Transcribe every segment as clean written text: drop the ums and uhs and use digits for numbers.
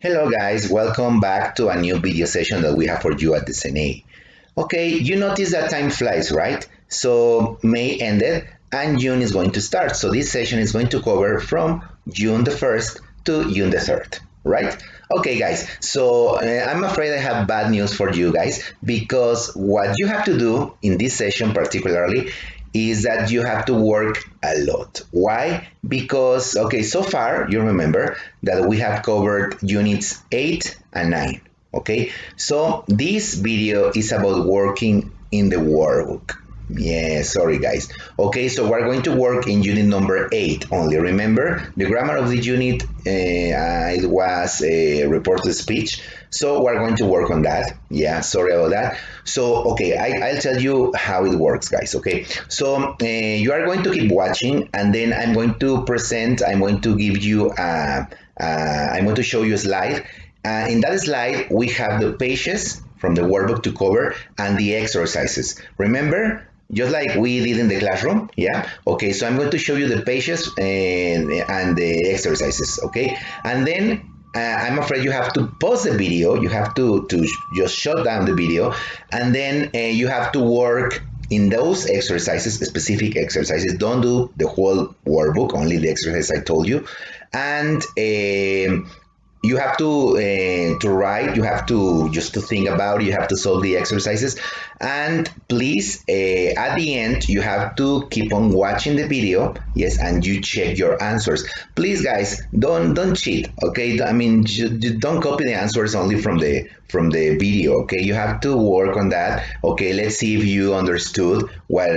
Hello guys, welcome back to a new video session that we have for you at the CENEI. Okay, you notice that time flies, right? So May ended and June is going to start. So this session is going to cover from June the 1st to June the 3rd, right? Okay guys, so I'm afraid I have bad news for you guys because what you have to do in this session particularly is that you have to work a lot. Why? Because, okay, so far you remember that we have covered units 8 and 9. Okay, so this video is about working in the workbook. Yeah, sorry guys. Okay, so we're going to work in unit number 8 only. Remember, the grammar of the unit it was a reported speech. So we're going to work on that. Yeah, sorry about that. So, okay, I'll tell you how it works, guys. Okay, so you are going to keep watching and then I'm going to give you, I'm going to show you a slide. In that slide, we have the pages from the workbook to cover and the exercises. Remember, just like we did in the classroom, yeah? Okay, so I'm going to show you the pages and the exercises, okay? And then I'm afraid you have to pause the video. You have to just shut down the video. And then you have to work in those exercises, specific exercises. Don't do the whole workbook, only the exercise I told you. And you have to write, you have to just to think about it, you have to solve the exercises, and please at the end you have to keep on watching the video, yes, and you check your answers. Please guys, don't cheat, okay? I mean, don't copy the answers only from the video, okay? You have to work on that. Okay, let's see if you understood what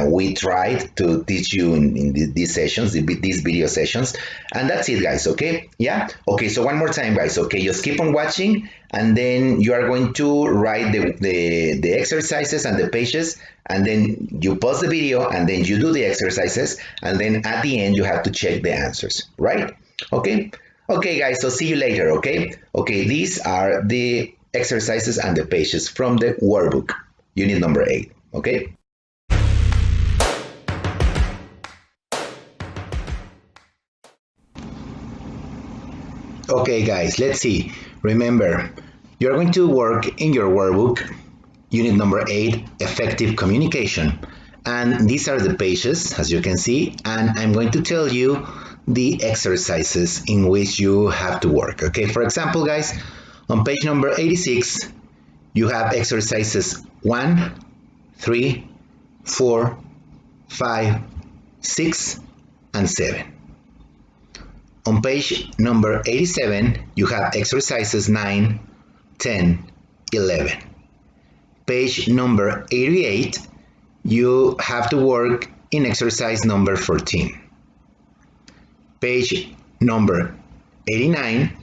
we tried to teach you in these sessions, these video sessions. And that's it guys, okay? Yeah, okay, so one more time guys, okay? Just keep on watching and then you are going to write the exercises and the pages, and then you pause the video and then you do the exercises, and then at the end you have to check the answers, right? Okay, okay guys, so see you later. Okay, okay, these are the exercises and the pages from the workbook, unit number 8. Okay. Okay guys, let's see. Remember, you're going to work in your workbook, unit number 8, effective communication. And these are the pages, as you can see, and I'm going to tell you the exercises in which you have to work. Okay, for example, guys, on page number 86, you have exercises 1, 3, 4, 5, 6, and 7. On page number 87, you have exercises 9, 10, 11. Page number 88, you have to work in exercise number 14. Page number 89,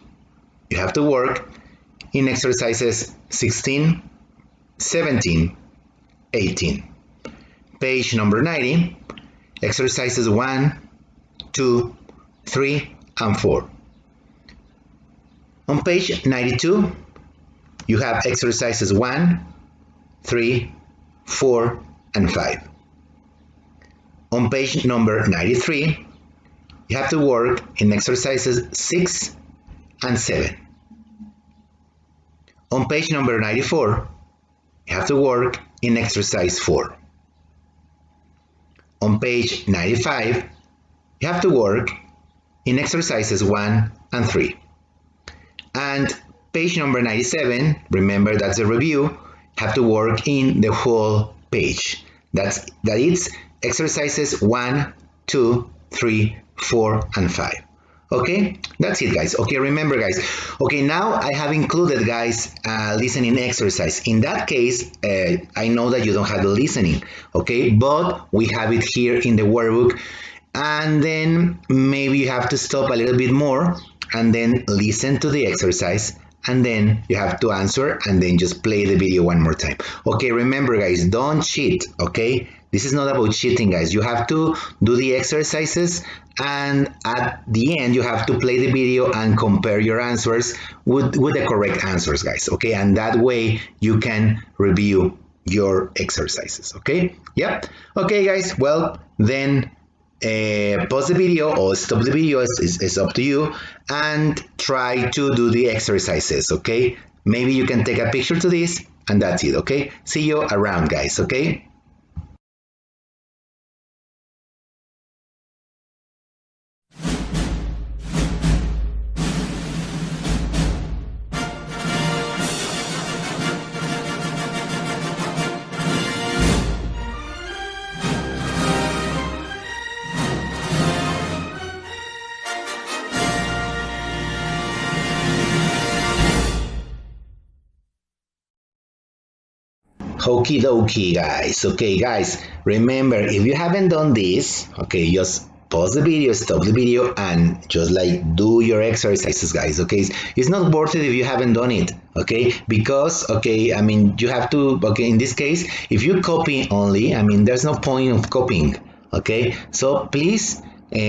you have to work in exercises 16, 17, 18. Page number 90, exercises 1, 2, 3, and 4. On page 92, you have exercises 1, 3, 4, and 5. On page number 93, you have to work in exercises 6 and 7. On page number 94, you have to work in exercise 4. On page 95, you have to work in exercises 1 and 3. And page number 97, remember that's a review, have to work in the whole page. That is exercises 1, 2, 3, 4, and 5. Okay, that's it guys. Okay, remember guys. Okay, now I have included guys listening exercise. In that case, I know that you don't have the listening, okay, but we have it here in the workbook. And then maybe you have to stop a little bit more and then listen to the exercise, and then you have to answer and then just play the video one more time. Okay, remember guys, don't cheat, okay? This is not about cheating guys. You have to do the exercises and at the end you have to play the video and compare your answers with the correct answers guys, okay? And that way you can review your exercises, okay? Yep. Okay guys, well then pause the video or stop the video, is up to you, and try to do the exercises, okay? Maybe you can take a picture to this, and that's it, okay? See you around, guys, okay? Okie dokie, guys. Okay, guys, remember, if you haven't done this, okay, just pause the video, stop the video, and just like do your exercises, guys, okay? It's not worth it if you haven't done it, okay? Because, okay, I mean, you have to, okay, in this case, if you copy only, I mean, there's no point of copying, okay? So please,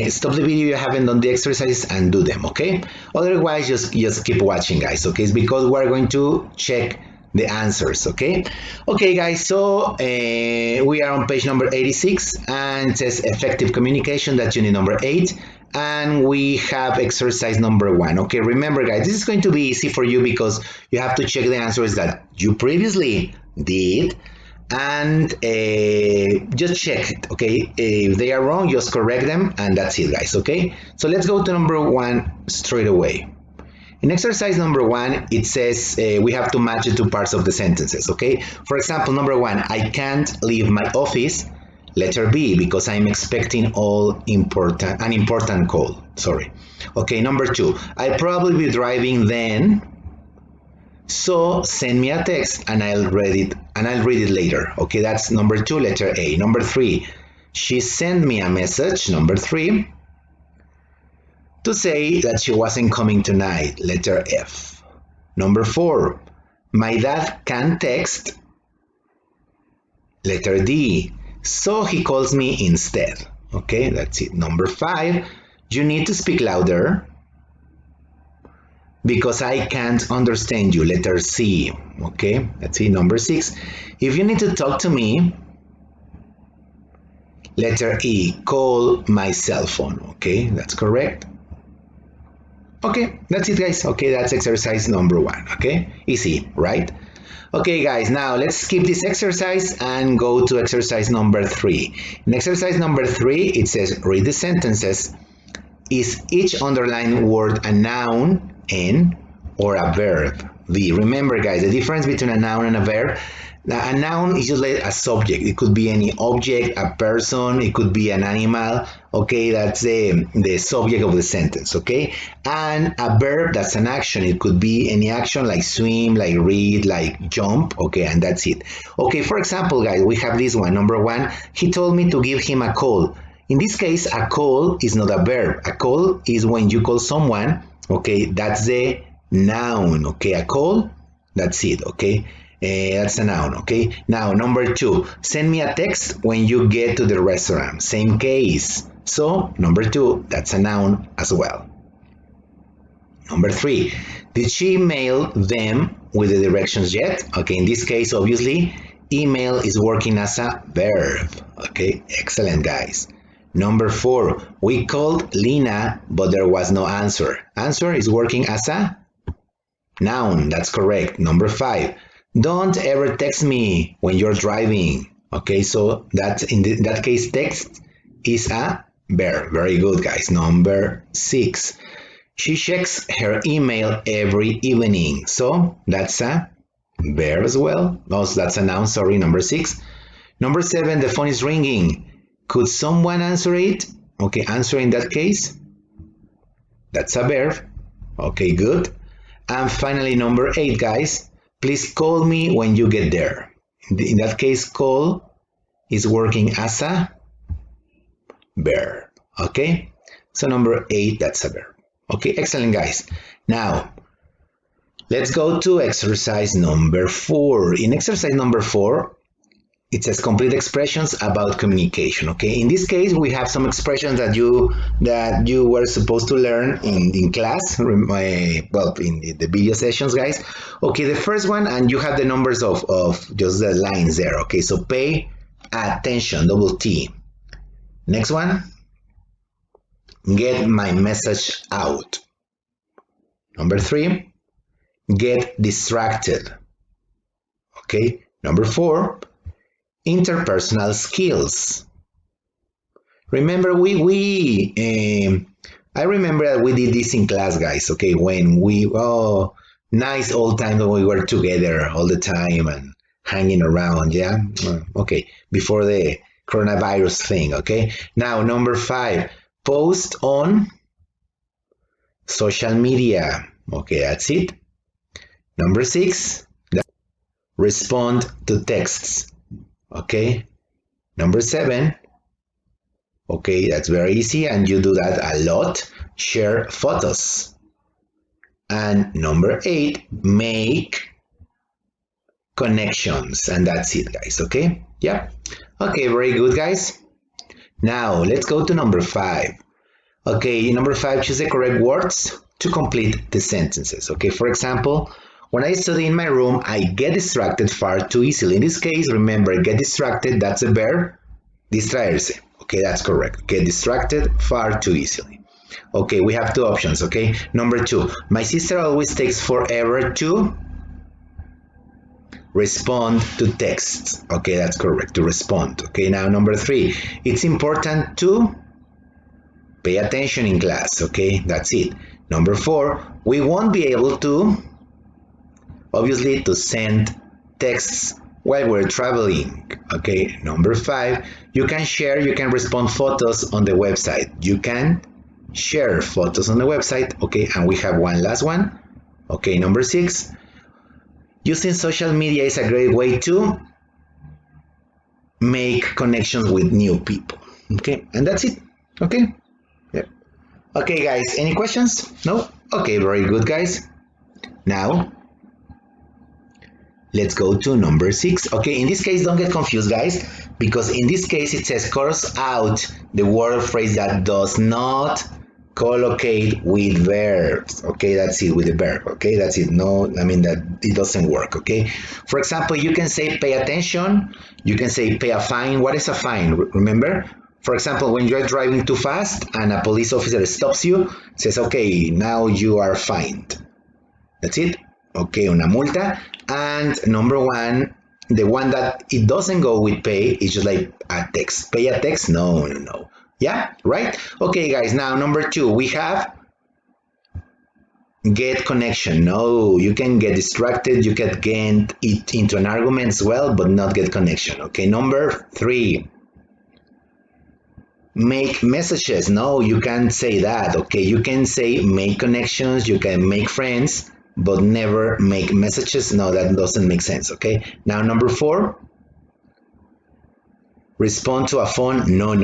stop the video if you haven't done the exercises and do them, okay? Otherwise, just keep watching, guys, okay? It's because we're going to check the answers, okay? Okay, guys, so we are on page number 86, and it says effective communication. That's unit number 8, and we have exercise number 1. Okay, remember, guys, this is going to be easy for you because you have to check the answers that you previously did, and just check it, okay? If they are wrong, just correct them, and that's it, guys, okay? So let's go to number 1 straight away. In exercise number 1, it says we have to match the two parts of the sentences, okay? For example, number 1, I can't leave my office, letter B, because I'm expecting an important call, sorry. Okay, number 2, I'll probably be driving then, so send me a text and I'll read it later. Okay, that's number 2, letter A. Number 3, she sent me a message, number 3, to say that she wasn't coming tonight, letter F. Number 4, my dad can text, letter D, so he calls me instead. Okay, that's it. Number 5, you need to speak louder because I can't understand you, letter C. Okay, that's it. Number 6, if you need to talk to me, letter E, call my cell phone. Okay, that's correct. Okay, that's it, guys. Okay, that's exercise number 1. Okay, easy, right? Okay, guys, now let's skip this exercise and go to exercise number 3. In exercise number 3, it says read the sentences. Is each underlined word a noun, N, or a verb, V? Remember, guys, the difference between a noun and a verb. Now, a noun is just like a subject. It could be any object, a person, it could be an animal. Okay, that's the subject of the sentence, okay? And a verb, that's an action. It could be any action like swim, like read, like jump, okay, and that's it. Okay, for example, guys, we have this one. Number 1, he told me to give him a call. In this case, a call is not a verb. A call is when you call someone, okay? That's the noun, okay? A call, that's it, okay? That's a noun, okay? Now, number 2, send me a text when you get to the restaurant. Same case. So, number 2, that's a noun as well. Number 3, did she email them with the directions yet? Okay, in this case, obviously, email is working as a verb. Okay, excellent, guys. Number 4, we called Lina, but there was no answer. Answer is working as a noun. That's correct. Number 5, don't ever text me when you're driving. Okay, so that's in that case, text is a verb. Very good, guys. Number 6, she checks her email every evening. So that's a verb as well. Also, that's a noun, sorry, number 6. Number 7, the phone is ringing. Could someone answer it? Okay, answer in that case. That's a verb. Okay, good. And finally, number 8, guys. Please call me when you get there. In that case, call is working as a verb. Okay? So number 8, that's a verb. Okay, excellent, guys. Now, let's go to exercise number 4. In exercise number 4, it says complete expressions about communication. Okay, in this case, we have some expressions that you were supposed to learn in class, well, in the video sessions, guys. Okay, the first one, and you have the numbers of just the lines there. Okay, so pay attention, double T. Next one, get my message out. Number 3, get distracted. Okay. Number 4, interpersonal skills. Remember, I remember that we did this in class, guys. Okay, when nice old times when we were together all the time and hanging around. Yeah. Okay. Before the coronavirus thing. Okay. Now, number 5, post on social media. Okay, that's it. Number 6, respond to texts. Okay. Number 7, okay, that's very easy and you do that a lot. Share photos. And number 8, make connections. And that's it, guys. Okay. Yeah. Okay, very good, guys. Now let's go to number 5. Okay, number 5, choose the correct words to complete the sentences. Okay, for example, when I study in my room, I get distracted far too easily. In this case, remember, get distracted, that's a verb, distraerse. Okay, that's correct. Get distracted far too easily. Okay, we have 2 options, okay? Number 2, my sister always takes forever to respond to texts. Okay, that's correct, to respond. Okay, now number 3, it's important to pay attention in class. Okay, that's it. Number 4, we won't be able to, obviously, to send texts while we're traveling. Okay, number 5, you can respond photos on the website. You can share photos on the website. Okay, and we have one last one. Okay, number 6, using social media is a great way to make connections with new people. Okay, and that's it. Okay. Yeah. Okay, guys, any questions? No? Okay, very good, guys. Now, let's go to number 6. Okay, in this case, don't get confused, guys, because in this case, it says cross out the word or phrase that does not collocate with verbs. Okay, that's it, with the verb. Okay, that's it. No, I mean that it doesn't work. Okay, for example, you can say pay attention. You can say pay a fine. What is a fine? Remember? For example, when you're driving too fast and a police officer stops you, says, okay, now you are fined. That's it. Okay, una multa. And number 1, the one that it doesn't go with pay is just like a text. Pay a text? No. Yeah, right? Okay, guys, now number 2, we have get connection. No, you can get distracted. You can get it into an argument as well, but not get connection. Okay, number 3. Make messages. No, you can't say that. Okay, you can say make connections, you can make friends, but never make messages. No, that doesn't make sense. Okay, now number 4, respond to a phone. No.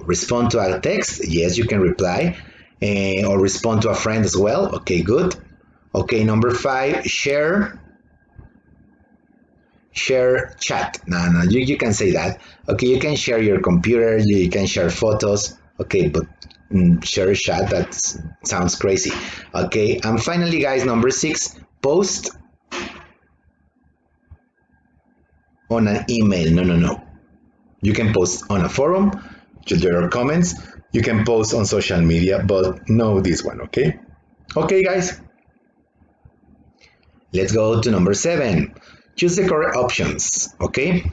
Respond to a text. Yes, you can reply, or respond to a friend as well. Okay, good. Okay, number 5, share chat. No, you can say that. Okay, you can share your computer, you can share photos. Okay, but share chat, that sounds crazy. Okay, and finally, guys, number 6, post on an email. No. You can post on a forum, just your comments. You can post on social media, but no this one. Okay, guys, let's go to number 7. Choose the correct options. Okay.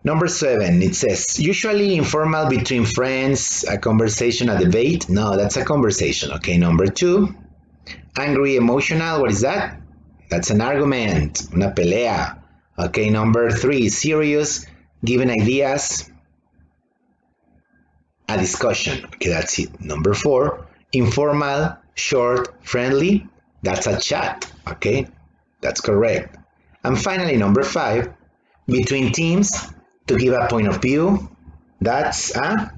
Number 7, it says, usually informal between friends, a conversation, a debate. No, that's a conversation. Okay, number 2, angry, emotional. What is that? That's an argument, una pelea. Okay, number 3, serious, giving ideas, a discussion. Okay, that's it. Number 4, informal, short, friendly. That's a chat. Okay, that's correct. And finally, number 5, between teams, to give a point of view. That's a,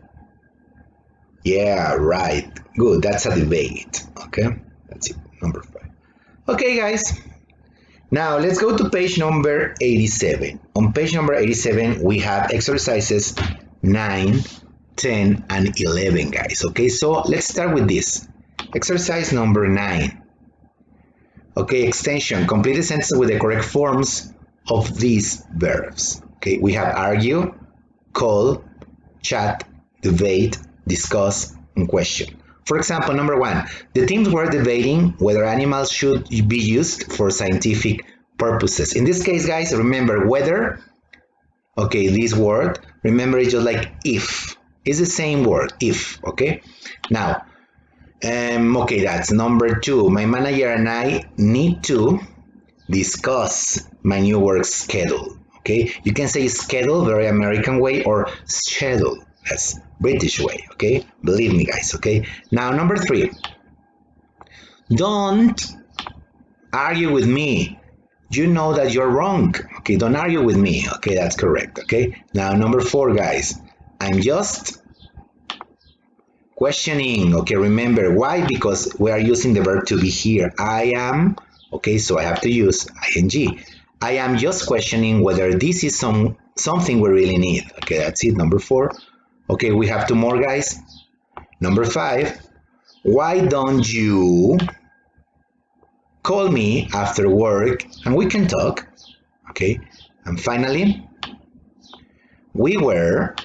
yeah, right. Good, that's a debate. Okay, that's it, number 5. Okay, guys. Now, let's go to page number 87. On page number 87, we have exercises 9, 10, and 11, guys. Okay, so let's start with this. Exercise number 9. Okay, extension. Complete the sentence with the correct forms of these verbs. Okay, we have argue, call, chat, debate, discuss, and question. For example, number 1, the teams were debating whether animals should be used for scientific purposes. In this case, guys, remember whether, okay, this word, remember it's just like if. It's the same word, if, okay? Now, okay, that's number 2. My manager and I need to discuss my new work schedule. Okay, you can say schedule, very American way, or schedule, that's British way. Okay, believe me, guys. Okay, now number 3. Don't argue with me. You know that you're wrong. Okay, don't argue with me. Okay, that's correct. Okay, now number 4, guys. I'm just questioning. Okay, remember why? Because we are using the verb to be here. I am. Okay, so I have to use ing. I am just questioning whether this is something we really need. Okay, that's it, number 4. Okay, we have 2 more, guys. Number 5. Why don't you call me after work and we can talk? Okay, and finally, we were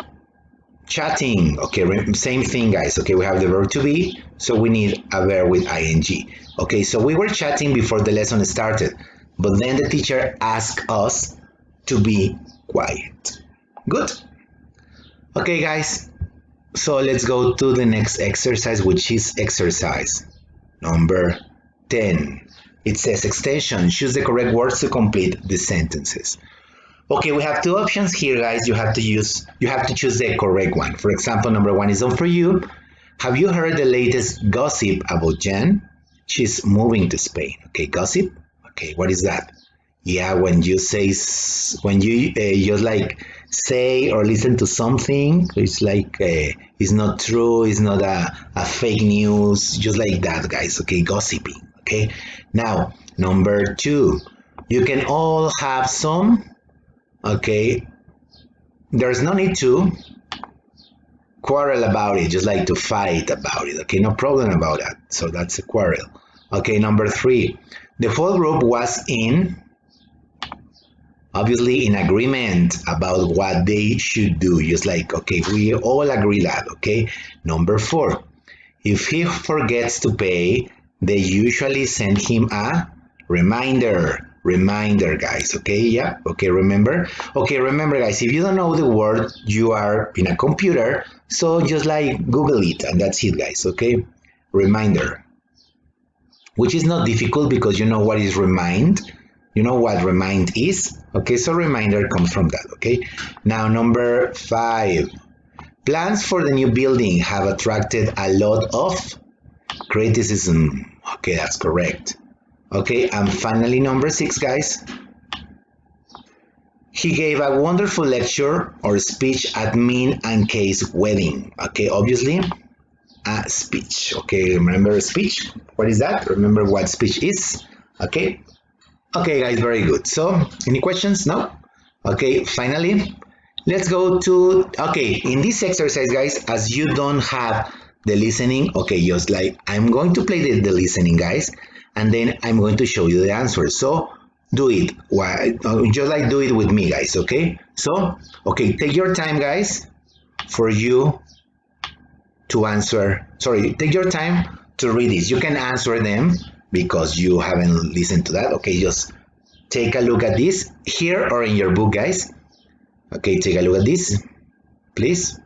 chatting. Okay, same thing, guys. Okay, we have the verb to be, so we need a verb with ing. Okay, so we were chatting before the lesson started, but then the teacher asked us to be quiet. Good. Okay, guys, so let's go to the next exercise, which is exercise number 10. It says extension. Choose the correct words to complete the sentences. Okay, we have 2 options here, guys. You have to choose the correct one. For example, number 1 is done for you. Have you heard the latest gossip about Jen? She's moving to Spain. Okay, gossip. Okay, what is that? Yeah, when you just like say or listen to something, it's like it's not true, it's not a fake news, just like that, guys. Okay, gossiping. Okay, now number 2, you can all have some. Okay, there's no need to quarrel about it, just like to fight about it. Okay, no problem about that. So that's a quarrel. Okay, number 3, the whole group was obviously in agreement about what they should do. Just like, okay, we all agree that. Okay, number 4, if he forgets to pay, they usually send him a reminder, guys. Okay, yeah, okay, remember, guys, if you don't know the word, you are in a computer, so just like Google it, and that's it, guys. Okay, reminder, which is not difficult because you know what is remind, you know what remind is. Okay, so reminder comes from that. Okay, now number 5, plans for the new building have attracted a lot of criticism. Okay, that's correct. Okay, and finally number 6, guys. He gave a wonderful lecture or speech at Min and Kay's wedding. Okay, obviously a speech. Okay, remember a speech? What is that? Remember what speech is? Okay. Okay, guys, very good. So, any questions? No? Okay, finally, let's go to, okay, in this exercise, guys, as you don't have the listening, okay, just like I'm going to play the listening, guys, and then I'm going to show you the answer. So do it. Just like do it with me, guys. Okay. So, okay, take your time, guys, for you to answer. Sorry, take your time to read this. You can answer them because you haven't listened to that. Okay, just take a look at this here or in your book, guys. Okay, take a look at this, please.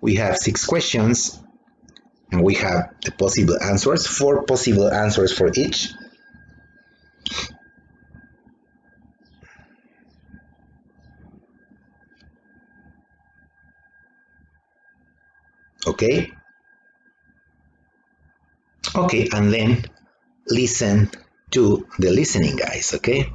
We have 6 questions and we have the possible answers, 4 possible answers for each. Okay. Okay, and then listen to the listening, guys. Okay.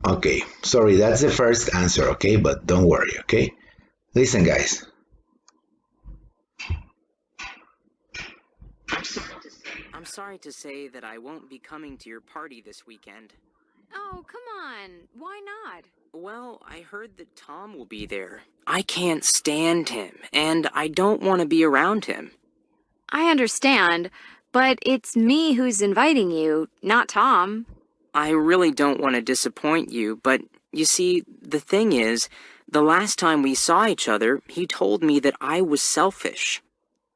Okay, sorry, that's the first answer, okay? But don't worry, okay? Listen, guys. I'm sorry to say that I won't be coming to your party this weekend. Oh, come on. Why not? Well, I heard that Tom will be there. I can't stand him, and I don't want to be around him. I understand, but it's me who's inviting you, not Tom. I really don't want to disappoint you, but you see, the thing is, the last time we saw each other, he told me that I was selfish.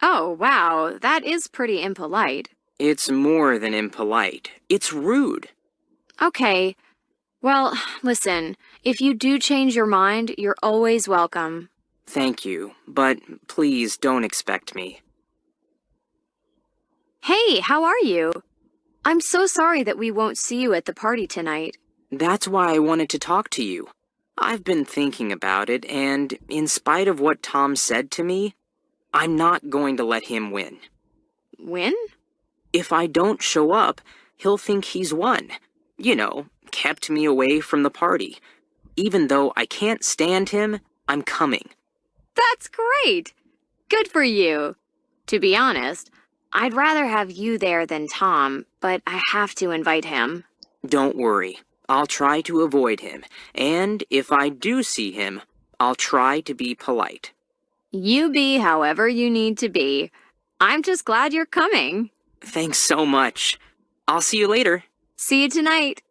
Oh, wow, that is pretty impolite. It's more than impolite. It's rude. Okay, well, listen, if you do change your mind, you're always welcome. Thank you, but please don't expect me. Hey, how are you? I'm so sorry that we won't see you at the party tonight. That's why I wanted to talk to you. I've been thinking about it, and in spite of what Tom said to me, I'm not going to let him win. Win? If I don't show up, he'll think he's won. You know, kept me away from the party. Even though I can't stand him, I'm coming. That's great! Good for you. To be honest, I'd rather have you there than Tom, but I have to invite him. Don't worry. I'll try to avoid him, and if I do see him, I'll try to be polite. You be however you need to be. I'm just glad you're coming. Thanks so much. I'll see you later. See you tonight.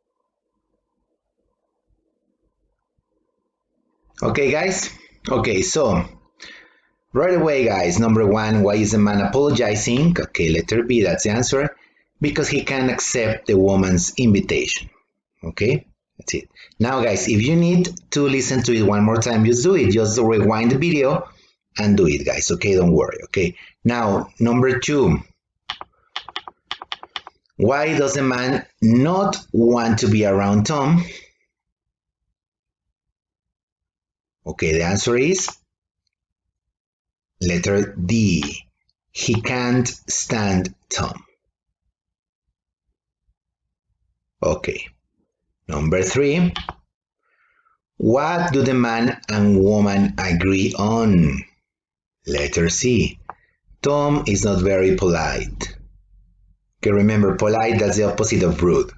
Okay, guys? Okay, so right away, guys, number one, why is the man apologizing? Okay, letter B, that's the answer. Because he can't accept the woman's invitation. Okay, that's it. Now, guys, if you need to listen to it one more time, just do it. Just rewind the video and do it, guys. Okay, don't worry. Okay, now, number two. Why does the man not want to be around Tom? Okay, the answer is letter D. He can't stand Tom. Okay. Number three. What do the man and woman agree on? Letter C. Tom is not very polite. Okay, remember, polite, that's the opposite of rude.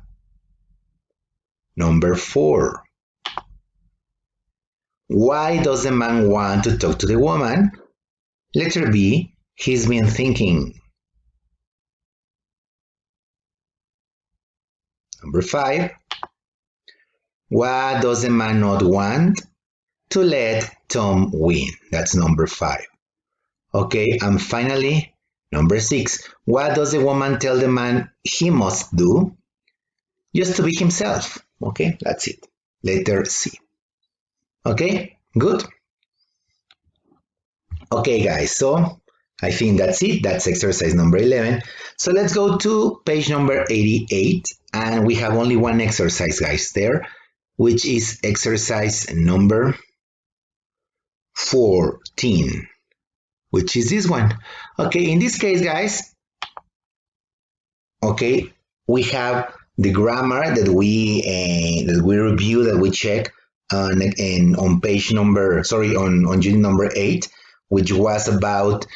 Number four. Why does the man want to talk to the woman? Letter B. He's been thinking. Number five. What does the man not want? To let Tom win. That's number five. Okay, and finally, number six. What does the woman tell the man he must do? Just to be himself. Okay, that's it. Letter C. Okay, good. Okay, guys, so I think that's it. That's exercise number 11. So let's go to page number 88. And we have only one exercise, guys, there, which is exercise number 14, which is this one. Okay, in this case, guys, okay, we have the grammar that we review, that we check on page number, on unit number 8, which was about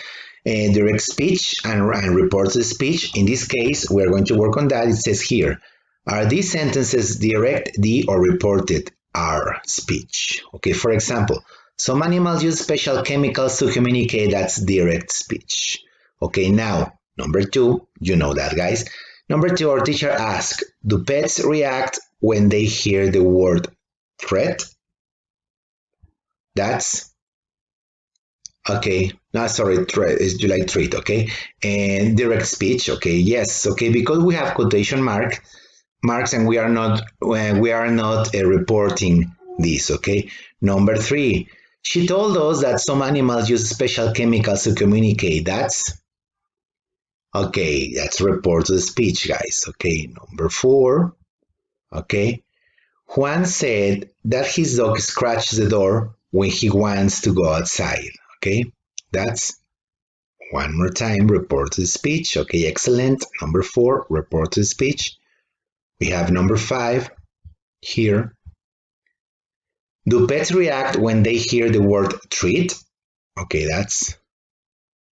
direct speech and reported speech. In this case, we are going to work on that. It says here, are these sentences direct, D, or reported, R, speech? Okay, for example, some animals use special chemicals to communicate. That's direct speech. Okay, now, number 2, you know that, guys. Number 2, our teacher asked, do pets react when they hear the word threat? That's, okay, no, sorry, threat is like treat, okay? And direct speech, okay, yes, okay, because we have quotation marks and we are not reporting this, okay? Number 3, she told us that some animals use special chemicals to communicate. That's, okay, that's reported speech, guys. Okay, number 4, okay. Juan said that his dog scratches the door when he wants to go outside. Okay, that's, one more time, reported speech. Okay, excellent. Number 4, reported speech. We have number 5 here. Do pets react when they hear the word treat? Okay, that's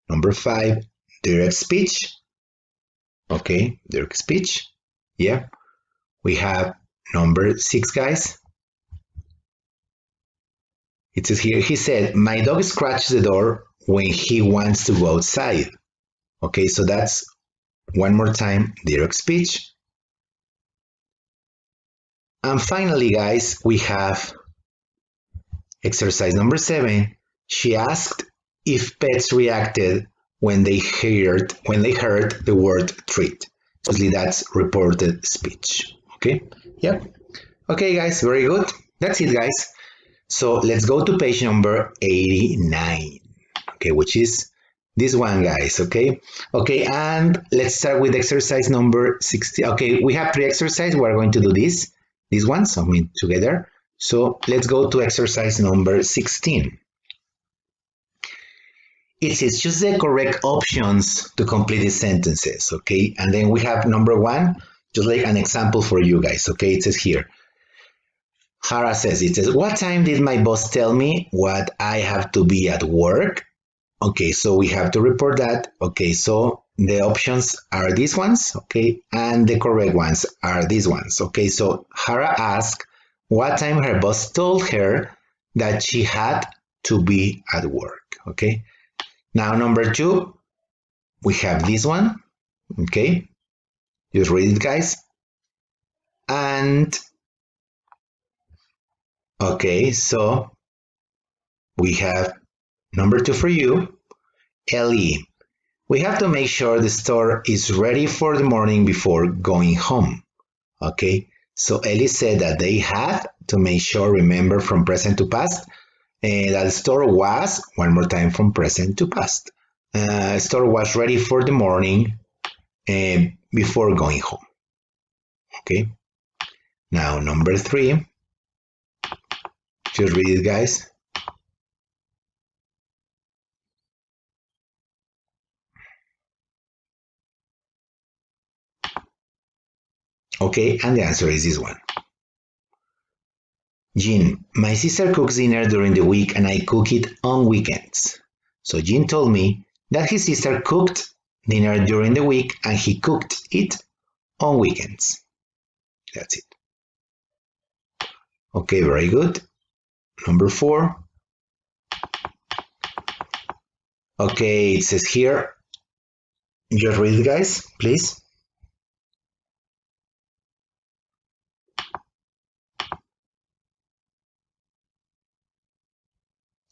number 5, direct speech. Okay, direct speech. Yeah. We have number 6, guys. It says here, he said, my dog scratches the door when he wants to go outside. Okay, so that's one more time, direct speech. And finally, guys, we have exercise number 7. She asked if pets reacted when they heard the word treat. Obviously, that's reported speech. Okay. Yep. Okay, guys. Very good. That's it, guys. So let's go to page number 89. Okay, which is this one, guys. Okay. Okay, and let's start with exercise number 60. Okay, we have 3 exercises. We're going to do this one. So I mean together. So let's go to exercise number 16. It says choose the correct options to complete the sentences, okay? And then we have number 1, just like an example for you guys, okay? It says here, Hara says, it says, what time did my boss tell me what I have to be at work? Okay, so we have to report that. Okay, so the options are these ones, okay? And the correct ones are these ones, okay? So Hara asked what time her boss told her that she had to be at work, okay? Now, number 2, we have this one, okay? Just read it, guys. And, okay, so we have number 2 for you, Ellie. We have to make sure the store is ready for the morning before going home, okay? So Ellie said that they had to make sure, remember from present to past, that the store was, one more time from present to past, store was ready for the morning before going home. Okay. Now number 3. Just read it, guys. Okay, and the answer is this one. Jean, my sister cooks dinner during the week and I cook it on weekends. So Jean told me that his sister cooked dinner during the week and he cooked it on weekends. That's it. Okay, very good. Number 4. Okay, it says here, just read it, guys, please.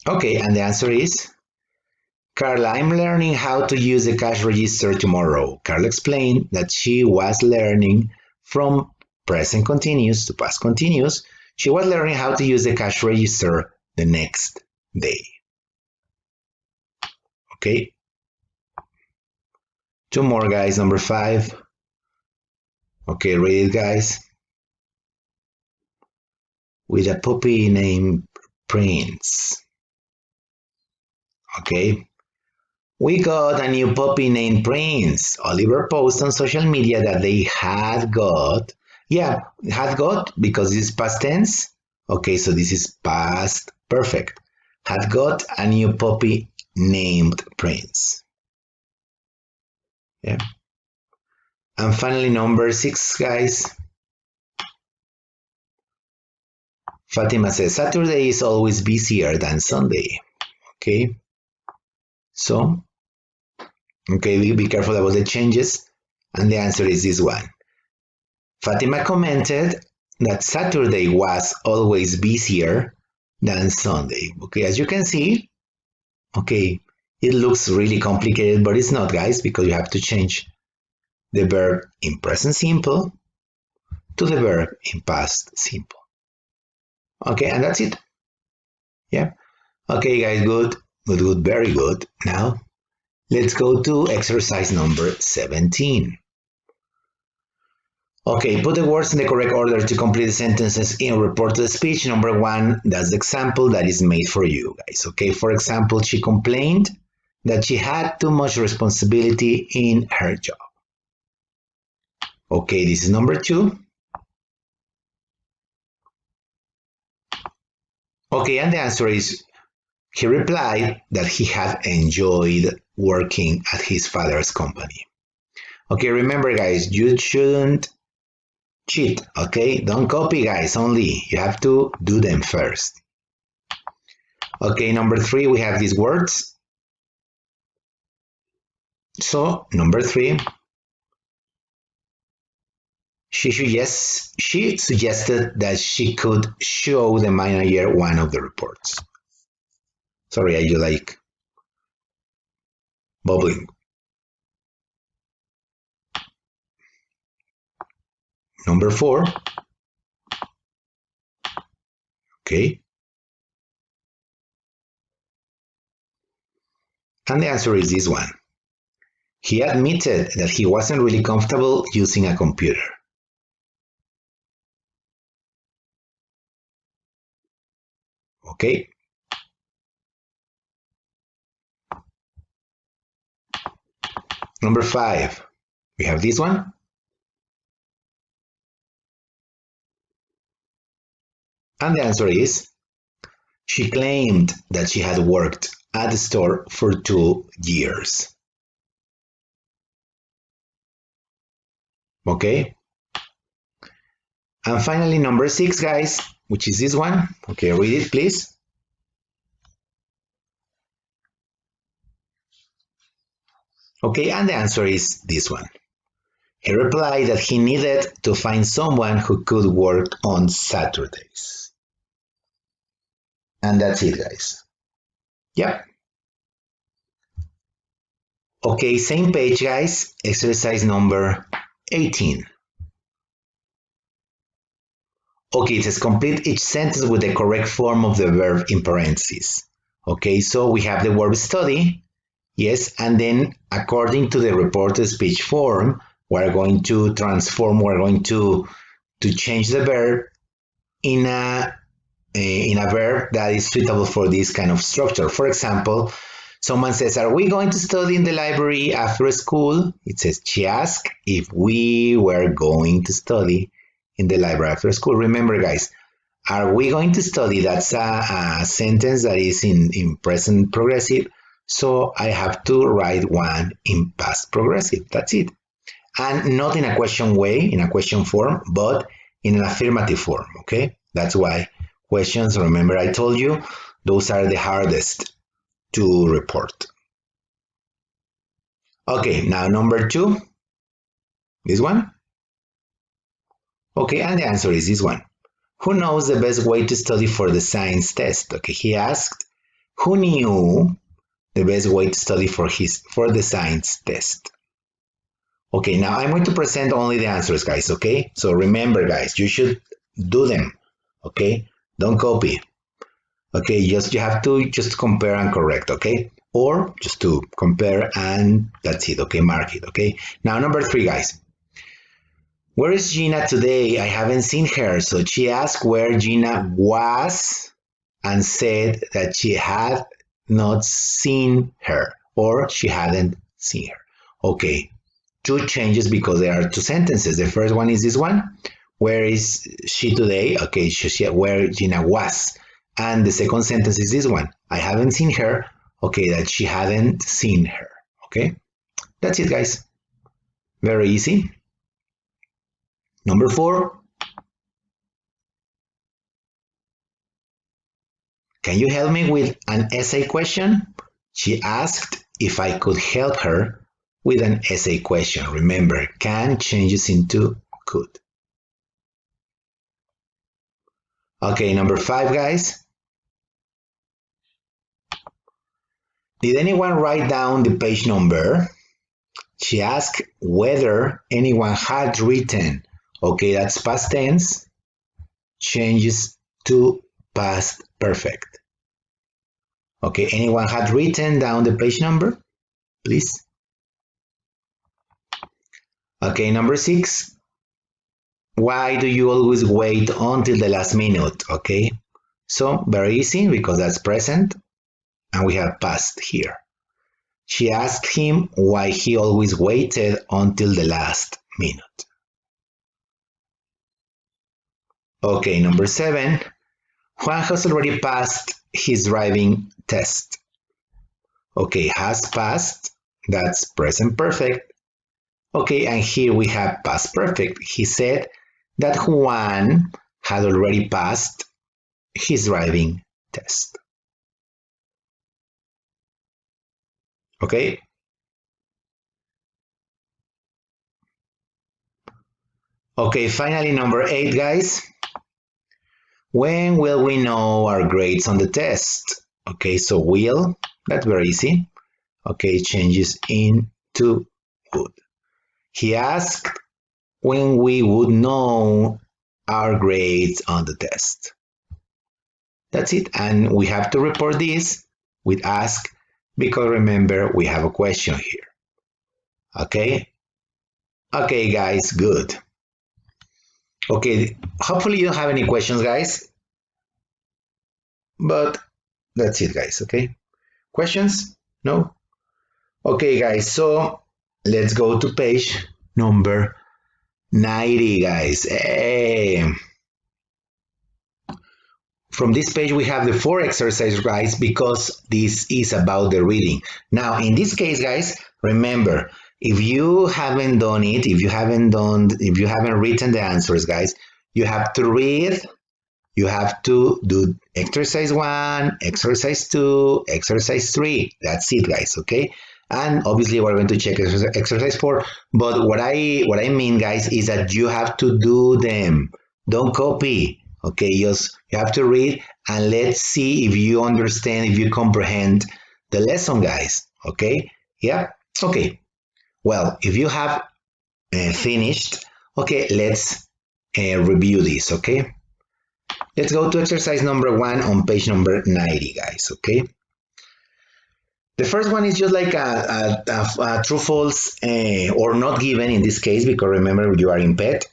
Okay, and the answer is, Carla, I'm learning how to use the cash register tomorrow. Carla explained that she was learning from present continuous to past continuous. She was learning how to use the cash register the next day. Okay. 2 more, guys. Number 5. Okay, read it, guys. With a puppy named Prince. Okay. We got a new puppy named Prince. Oliver posted on social media that they had got, had got because this is past tense. Okay, so this is past perfect. Had got a new puppy named Prince. Yeah. And finally, number 6, guys. Fatima says, Saturday is always busier than Sunday. Okay. So, okay, be careful about the changes. And the answer is this one. Fatima commented that Saturday was always busier than Sunday. Okay, as you can see, okay, it looks really complicated, but it's not, guys, because you have to change the verb in present simple to the verb in past simple. Okay, and that's it. Yeah. Okay, guys, good, very good. Now, let's go to exercise number 17. Okay, put the words in the correct order to complete the sentences in reported speech. Number 1, that's the example that is made for you, guys. Okay, for example, she complained that she had too much responsibility in her job. Okay, this is number 2. Okay, and the answer is, he replied that he had enjoyed working at his father's company. Okay, remember, guys, you shouldn't cheat, okay? Don't copy, guys, only. You have to do them first. Okay, number 3, we have these words. So, number 3, she suggested that she could show the manager one of the reports. Sorry, are you like bubbling? Number 4, okay. And the answer is this one. He admitted that he wasn't really comfortable using a computer. Okay. Number 5, we have this one. And the answer is, she claimed that she had worked at the store for 2 years. Okay. And finally, number 6, guys, which is this one. Okay, read it, please. Okay, and the answer is this one. He replied that he needed to find someone who could work on Saturdays. And that's it, guys. Yep. Okay, same page, guys. Exercise number 18. Okay, it says complete each sentence with the correct form of the verb in parentheses. Okay, so we have the verb study, yes, and then according to the reported speech form, we're going to transform, we're going to change the verb in a verb that is suitable for this kind of structure. For example, someone says, are we going to study in the library after school? It says, she asked if we were going to study in the library after school. Remember, guys, are we going to study? That's a sentence that is in present progressive. So I have to write one in past progressive. That's it. And not in a question way, in a question form, but in an affirmative form, okay? That's why questions, remember I told you, those are the hardest to report. Okay, now number 2, this one. Okay, and the answer is this one. Who knows the best way to study for the science test? Okay, he asked, who knew the best way to study for the science test? Okay, now I'm going to present only the answers, guys, okay? So remember, guys, you should do them, okay? Don't copy. Okay, you have to just compare and correct, okay? Or just to compare and that's it, okay? Mark it, okay? Now, number 3, guys. Where is Gina today? I haven't seen her. So she asked where Gina was and said that she had not seen her or she hadn't seen her. Okay, 2 changes because there are 2 sentences. The first one is this one. Where is she today? Okay, where Gina was. And the second sentence is this one. I haven't seen her. Okay, that she hadn't seen her. Okay, that's it, guys. Very easy. Number 4. Can you help me with an essay question? She asked if I could help her with an essay question. Remember, can changes into could. Okay, number 5, guys. Did anyone write down the page number? She asked whether anyone had written. Okay, that's past tense. Changes to past perfect. Okay, anyone had written down the page number? Please. Okay, number 6. Why do you always wait until the last minute? Okay, so very easy because that's present and we have past here. She asked him why he always waited until the last minute. Okay, number 7. Juan has already passed his driving test. Okay, has passed, that's present perfect. Okay, and here we have past perfect. He said that Juan had already passed his driving test. Okay? Okay, finally, number 8, guys. When will we know our grades on the test? Okay, so will, that's very easy. Okay, changes into would. He asked when we would know our grades on the test. That's it. And we have to report this with ask because remember, we have a question here. Okay? Okay, guys, good. Okay, hopefully you don't have any questions, guys. But that's it, guys, okay? Questions? No? Okay, guys, so let's go to page number 90, guys. Hey. From this page, we have the 4 exercises, guys, because this is about the reading. Now, in this case, guys, remember, if you haven't done it, if you haven't written the answers, guys, you have to read, you have to do exercise 1, exercise 2, exercise 3. That's it, guys, okay? And obviously, we're going to check exercise 4. But what I mean, guys, is that you have to do them. Don't copy. Okay, just you have to read and let's see if you understand, if you comprehend the lesson, guys. Okay, yeah, okay. Well, if you have finished, okay, let's review this, okay? Let's go to exercise number 1 on page number 90, guys, okay? The first one is just like a true false or not given in this case, because remember you are in pet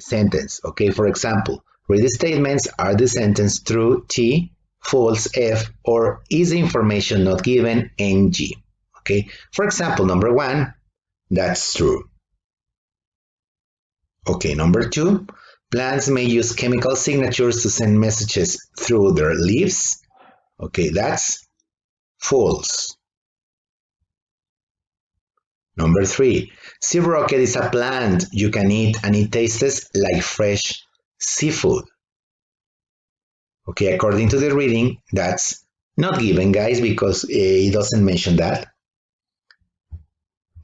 sentence, okay? For example, read the statements, are the sentence true, T, false, F, or is the information not given, NG, okay? For example, number 1, that's true. Okay, number 2, plants may use chemical signatures to send messages through their leaves. Okay, that's false. Number 3, sea rocket is a plant you can eat and it tastes like fresh seafood. Okay, according to the reading, that's not given, guys, because it doesn't mention that.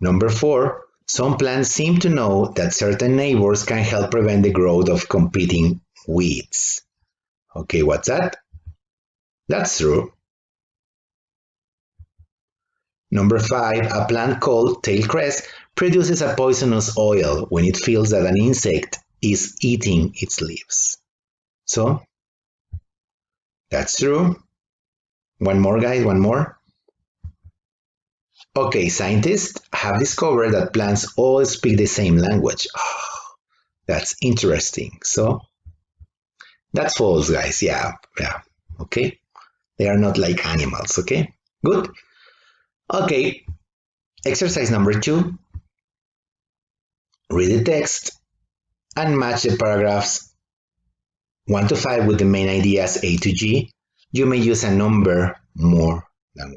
Number 4, some plants seem to know that certain neighbors can help prevent the growth of competing weeds. Okay, what's that? That's true. Number 5, a plant called tailcrest produces a poisonous oil when it feels that an insect is eating its leaves. So, that's true. One more, guys, one more. Okay, scientists have discovered that plants all speak the same language. Oh, that's interesting. So, that's false, guys. Yeah, okay. They are not like animals, okay? Good. Okay, exercise number 2. Read the text and match the paragraphs 1 to 5 with the main ideas A to G. You may use a number more than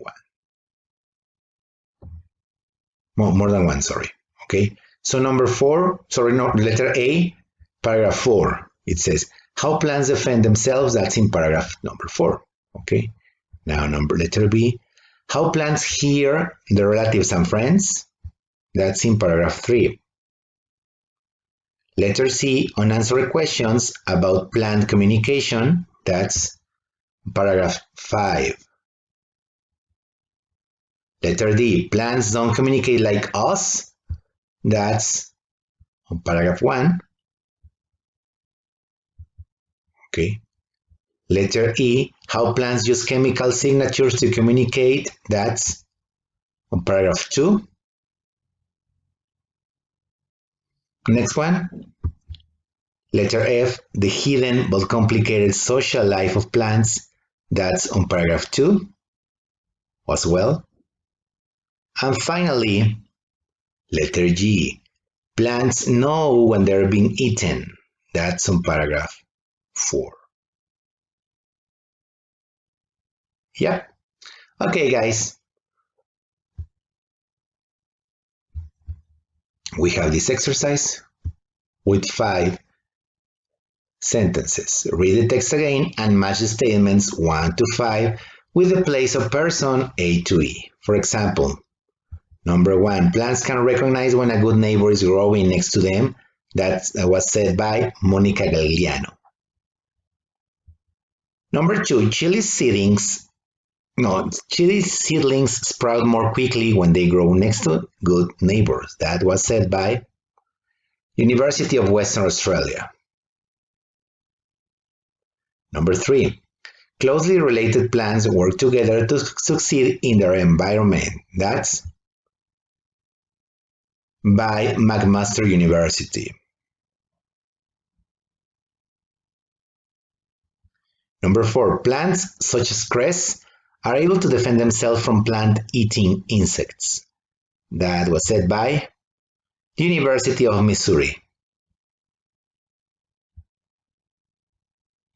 1. More than 1, sorry. Okay, so letter A, paragraph 4. It says, how plants defend themselves. That's in paragraph number 4. Okay, now letter B, how plants hear their relatives and friends. That's in paragraph 3. Letter C, unanswered questions about plant communication. That's paragraph 5. Letter D, plants don't communicate like us. That's on paragraph 1. Okay. Letter E, how plants use chemical signatures to communicate. That's on paragraph 2. Next one. Letter F, the hidden but complicated social life of plants. That's on paragraph 2 as well. And finally, letter G, plants know when they're being eaten. That's on paragraph 4. Yep. Okay, guys. We have this exercise with 5 sentences. Read the text again and match the statements 1 to 5 with the place of person A to E. For example, number 1, plants can recognize when a good neighbor is growing next to them. That was said by Monica Gagliano. Number 2, chili seedlings sprout more quickly when they grow next to good neighbors. That was said by University of Western Australia. Number 3, closely related plants work together to succeed in their environment. That's by McMaster University. Number 4, plants such as cress are able to defend themselves from plant-eating insects. That was said by the University of Missouri.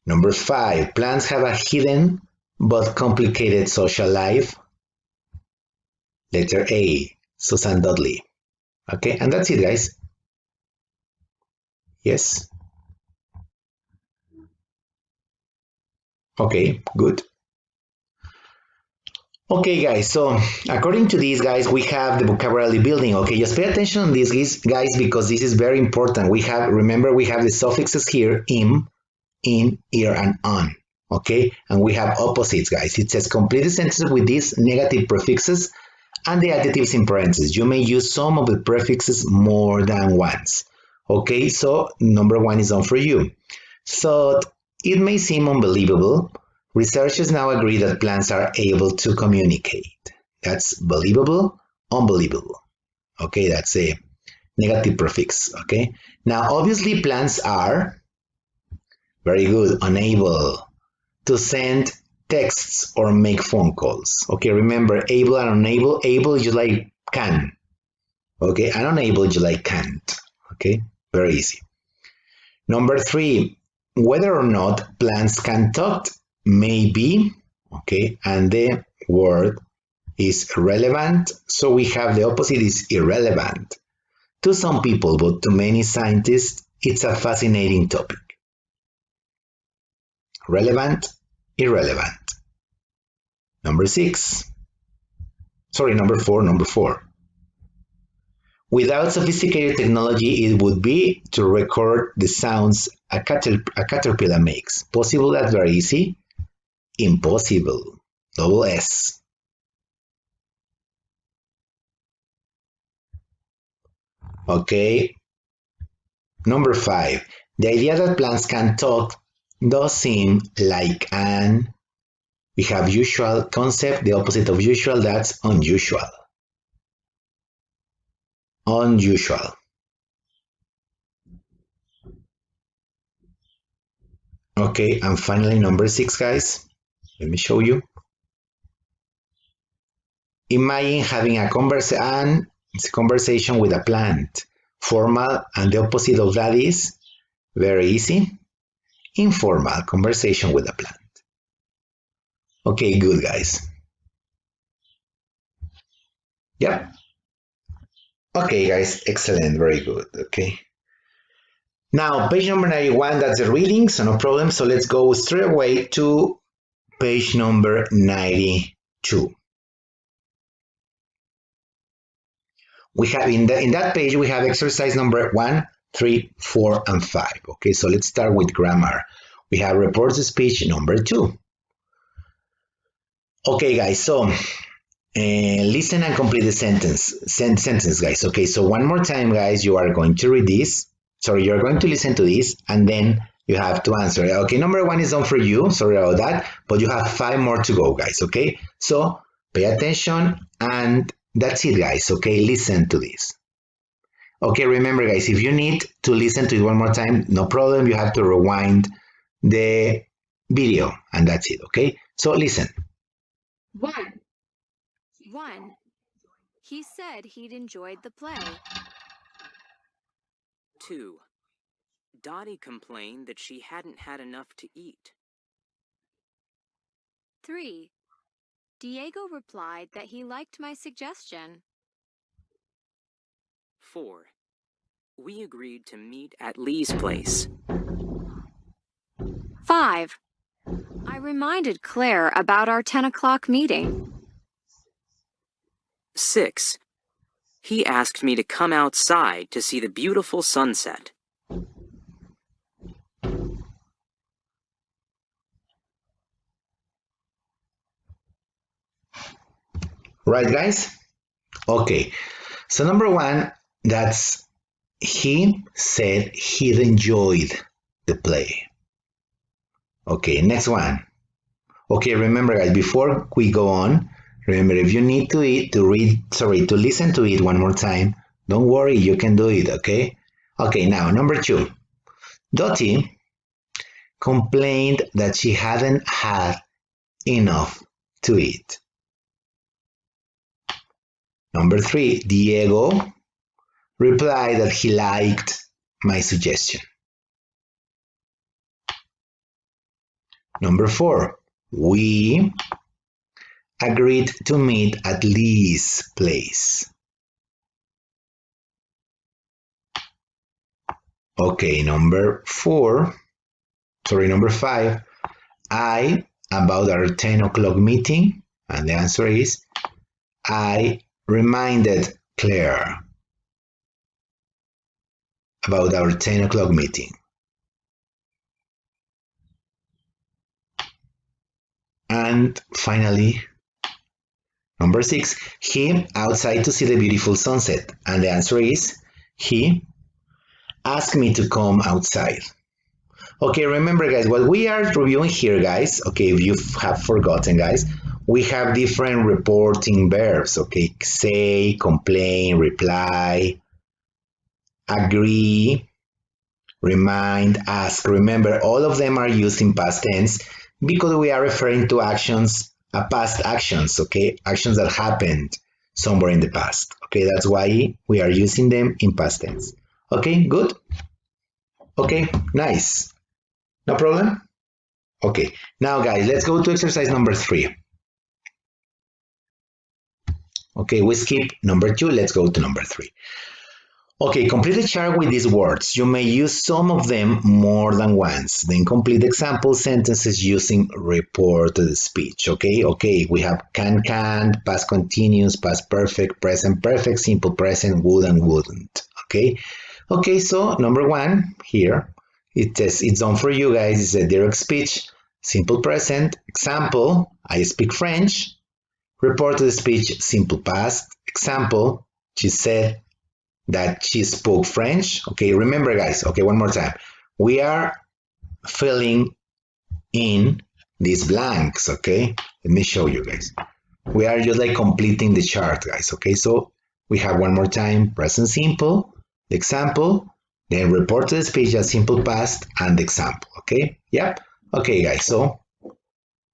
Number 5, plants have a hidden but complicated social life. Letter A, Susan Dudley. Okay, and that's it, guys. Yes. Okay, good. Okay, guys, so according to these guys, we have the vocabulary building. Okay, just pay attention on this, guys, because this is very important. Remember, we have the suffixes here, im, in, ir, and on. Okay, and we have opposites, guys. It says complete the sentence with these negative prefixes and the adjectives in parentheses. You may use some of the prefixes more than once. Okay, so number 1 is on for you. So it may seem unbelievable. Researchers now agree that plants are able to communicate. That's believable, unbelievable. Okay, that's a negative prefix. Okay, now obviously plants are very good, unable to send texts or make phone calls. Okay, remember able and unable. Able you like can. Okay, and unable you like can't. Okay, very easy. Number 3, whether or not plants can talk may be, okay, and the word is relevant, so we have the opposite is irrelevant. To some people, but to many scientists, it's a fascinating topic. Relevant, irrelevant. Number 4. Without sophisticated technology, it would be to record the sounds a caterpillar makes. Possible, that's very easy. Impossible. Double S. Okay. Number 5. The idea that plants can talk does seem like we have usual concept, the opposite of usual, that's unusual. Unusual. Okay, and finally number 6, guys. Let me show you. Imagine having a conversation with a plant. Formal, and the opposite of that is very easy. Informal conversation with a plant. Okay, good, guys. Yep. Okay, guys, excellent, very good. Okay. Now, page number 91, that's the reading, so no problem. So let's go straight away to page number 92. We have in that page, we have exercise number 1, 3, 4, and 5. Okay, so let's start with grammar. We have report to speech number 2. Okay, guys, so listen and complete the sentence, guys. Okay, so one more time, guys, you are going to read this. Sorry, you're going to listen to this, and then you have to answer. Okay, number 1 is done for you. Sorry about that, but you have 5 more to go, guys. Okay, so pay attention, and that's it, guys. Okay, listen to this. Okay, remember, guys, if you need to listen to it one more time, no problem. You have to rewind the video, and that's it. Okay, so listen. 1. He said he'd enjoyed the play. 2. Dottie complained that she hadn't had enough to eat. 3. Diego replied that he liked my suggestion. 4. We agreed to meet at Lee's place. 5. I reminded Claire about our 10 o'clock meeting. 6. He asked me to come outside to see the beautiful sunset. Right, guys? Okay. So number one, that's he said he enjoyed the play. Okay, next one. Okay, remember guys, before we go on, remember if you need to listen to it one more time, don't worry, you can do it, okay? Okay, now number two. Dottie complained that she hadn't had enough to eat. Number three, Diego replied that he liked my suggestion. Number four, we agreed to meet at Lee's place. Okay, number five, about our 10 o'clock meeting, and the answer is, I reminded Claire about our 10 o'clock meeting. And finally, number six, he outside to see the beautiful sunset, and the answer is, he asked me to come outside. Okay, remember guys, what we are reviewing here, guys, okay, if you have forgotten, guys, we have different reporting verbs, okay, say, complain, reply, agree, remind, ask. Remember, all of them are used in past tense because we are referring to actions, past actions, okay, actions that happened somewhere in the past, okay, that's why we are using them in past tense. Okay, good? Okay, nice. No problem? Okay, now guys, let's go to exercise number 3. Okay, we skip number 2, let's go to number 3. Okay, complete the chart with these words. You may use some of them more than once. Then complete example sentences using reported speech. Okay, we have can't, past continuous, past perfect, present perfect, simple present, would and wouldn't. Okay, so number 1 here. It says it's done for you guys. It's a direct speech, simple present, example, I speak French, reported speech, simple past, example, she said that she spoke French. Okay, remember guys, okay, one more time. We are filling in these blanks, okay? Let me show you guys. We are just like completing the chart, guys, okay? So we have one more time, present simple, the example, then reported speech as simple past and example, okay? Yep. Okay, guys, so,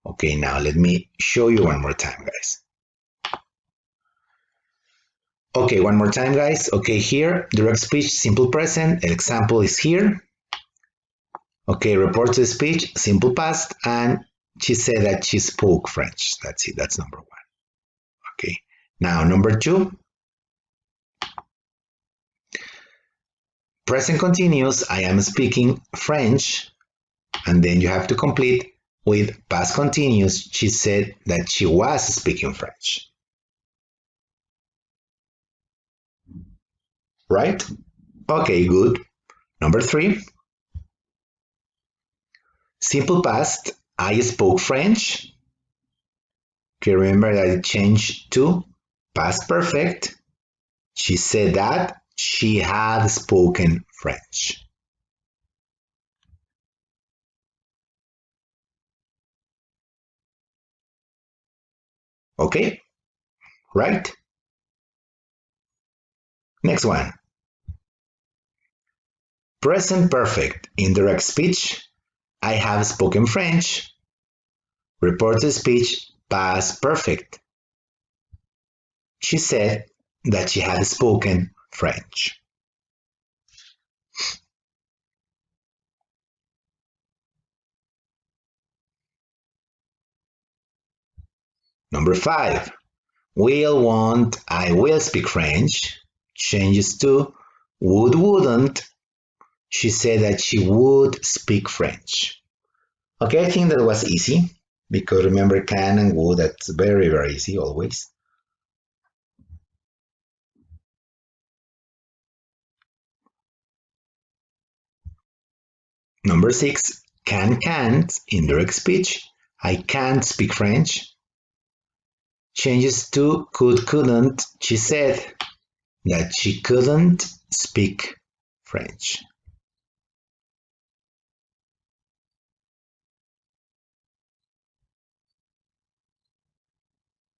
okay, now let me show you one more time, guys. Okay, one more time, guys. Okay, here, direct speech, simple present, example is here. Okay, reported speech, simple past, and she said that she spoke French. That's it, that's number 1. Okay, now number 2. Present continuous, I am speaking French, and then you have to complete with past continuous, she said that she was speaking French. Right? Okay, good. Number 3. Simple past, I spoke French. Okay, remember that it changed to past perfect. She said that she had spoken French. Okay, right? Next one. Present perfect, indirect speech, I have spoken French. Reported speech, past perfect. She said that she had spoken French. Number 5. Will, won't, I will speak French changes to would, wouldn't. She said that she would speak French. Okay, I think that was easy because remember can and would, that's very, very easy always. Number 6, can't, indirect speech. I can't speak French. Changes to couldn't. She said that she couldn't speak French.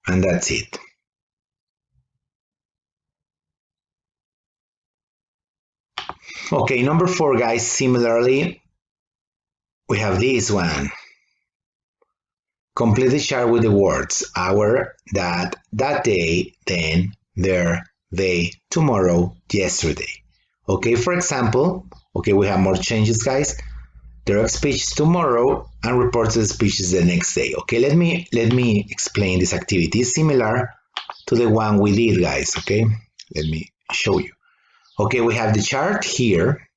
And that's it. Okay, number 4, guys, similarly, we have this one. Complete the chart with the words our, that day, then, there, they, tomorrow, yesterday. Okay, for example, okay, we have more changes, guys. Direct speech is tomorrow and reported speech is the next day. Okay, let me explain this activity. It's similar to the one we did, guys. Okay, let me show you. Okay, we have the chart here,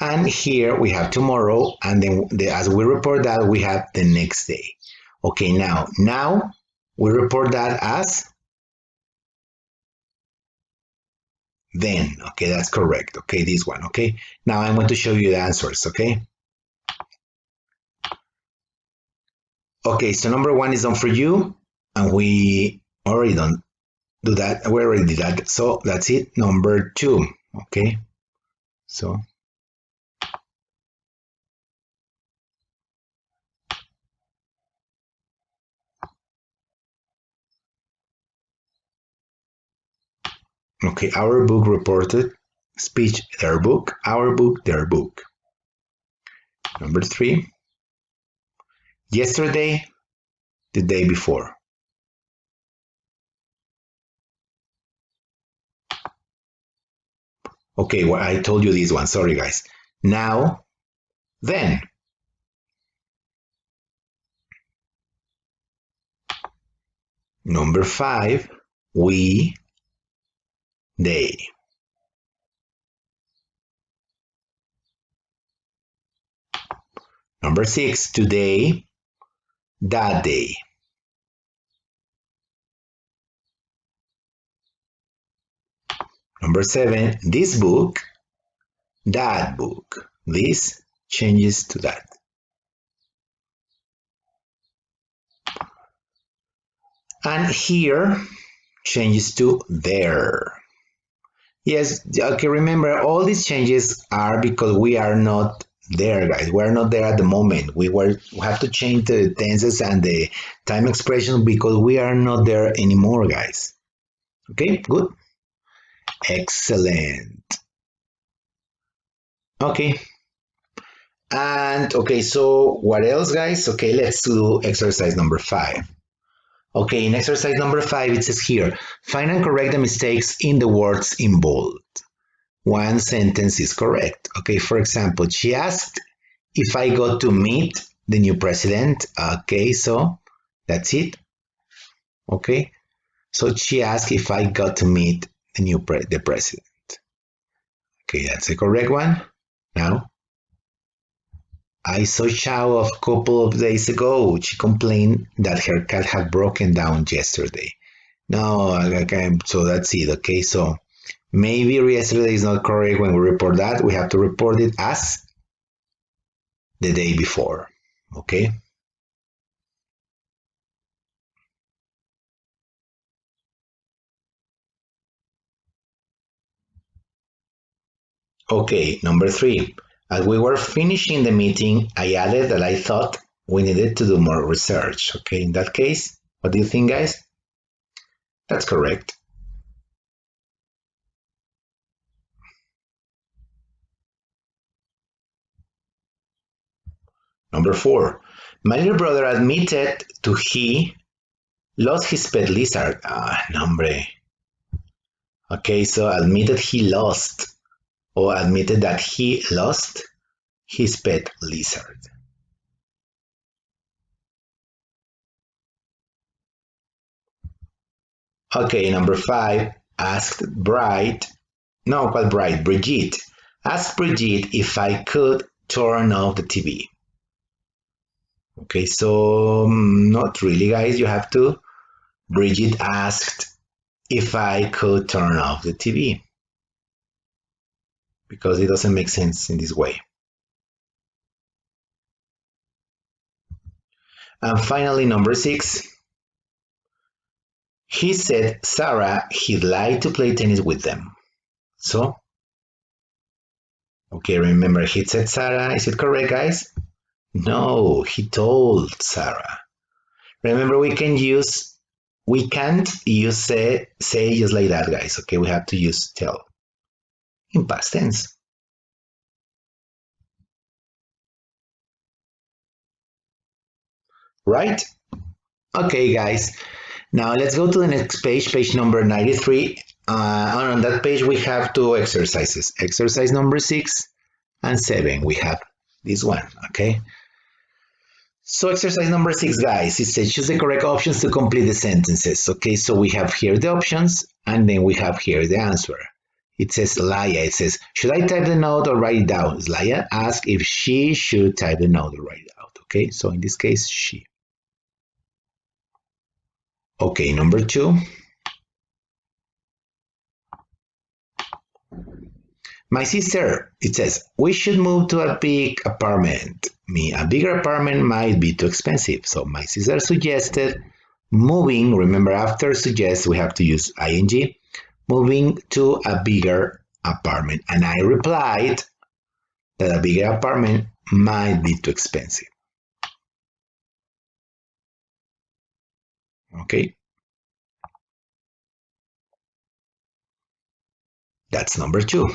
and here we have tomorrow, and then as we report that, we have the next day. Okay, now we report that as then. Okay, that's correct. Okay, this one. Okay, now I'm going to show you the answers. Okay. Okay, so number 1 is done for you, and we already done do that. We already did that. So that's it. Number 2. Okay, so. Okay, our book reported speech, their book, our book, their book. Number 3, yesterday, the day before. Okay, well, I told you this one, sorry guys. Now, then. Number 5, we, they. Number 6, today, that day. Number 7, this book, that book. This changes to that. And here changes to there. Yes, okay, remember all these changes are because we are not there, guys. We're not there at the moment. We have to change the tenses and the time expression because we are not there anymore, guys. Okay, good. Excellent. Okay. And okay, so what else, guys? Okay, let's do exercise number 5. Okay, in exercise number 5, it says here, find and correct the mistakes in the words in bold. One sentence is correct. Okay, for example, she asked if I got to meet the new president. Okay, so that's it. Okay, so she asked if I got to meet the president. Okay, that's the correct one. Now, I saw Chow a couple of days ago. She complained that her cat had broken down yesterday. No, okay, so that's it. Okay, so maybe yesterday is not correct when we report that. We have to report it as the day before. Okay. Okay, number 3. As we were finishing the meeting, I added that I thought we needed to do more research. Okay, in that case, what do you think, guys? That's correct. Number 4. My little brother admitted to he lost his pet lizard. Nombre. Okay, so admitted he lost, or admitted that he lost his pet lizard. Okay, number 5, Brigitte asked Brigitte if I could turn off the TV. Okay, so not really, guys. You have to. Brigitte asked if I could turn off the TV because it doesn't make sense in this way. And finally, number 6. He said Sarah he'd like to play tennis with them. So, okay, remember he said Sarah. Is it correct, guys? No, he told Sarah. Remember, we can't use say just like that, guys. Okay, we have to use tell in past tense. Right? Okay, guys. Now let's go to the next page, page number 93. On that page, we have 2 exercises. Exercise number 6 and 7. We have this one, okay? So exercise number 6, guys, it says choose the correct options to complete the sentences. Okay, so we have here the options, and then we have here the answer. It says Laia. It says, should I type the note or write it down? Laia asked if she should type the note or write it out. Okay, so in this case, she. Okay, number 2. My sister, it says, we should move to a big apartment. A bigger apartment might be too expensive. So my sister suggested moving. Remember, after suggest, we have to use ing. Moving to a bigger apartment. And I replied that a bigger apartment might be too expensive. Okay. That's number 2.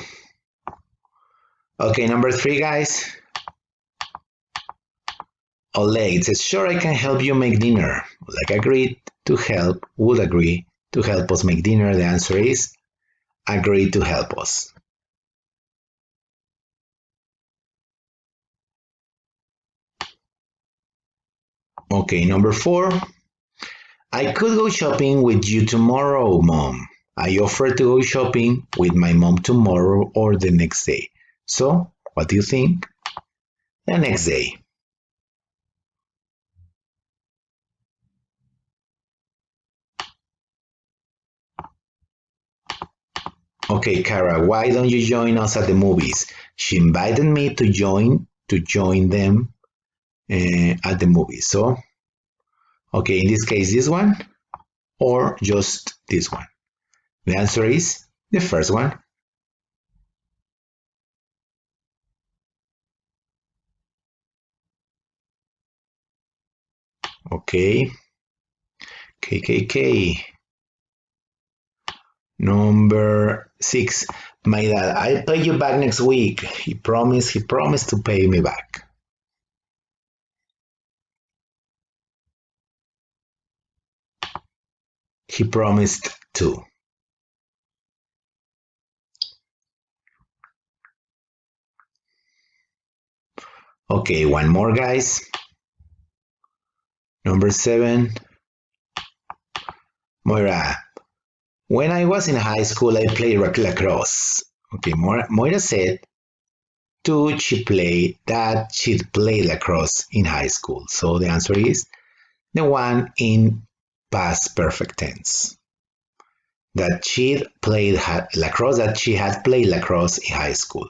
Okay, number 3, guys. Oleg, it says, sure, I can help you make dinner. Oleg agreed to help, would agree to help us make dinner. The answer is agree to help us. Okay, number 4. I could go shopping with you tomorrow, Mom. I offered to go shopping with my mom tomorrow or the next day. So, what do you think? The next day. Okay, Kara, why don't you join us at the movies? She invited me to join them at the movies. So, okay, in this case, this one or just this one? The answer is the first one. Okay. KKK. Number 6. My dad, I'll pay you back next week. He promised to pay me back. He promised to. Okay, one more, guys. Number 7. Moira, when I was in high school, I played lacrosse. Okay, Moira said she'd play lacrosse in high school. So the answer is the one in past perfect tense. That she had played lacrosse in high school.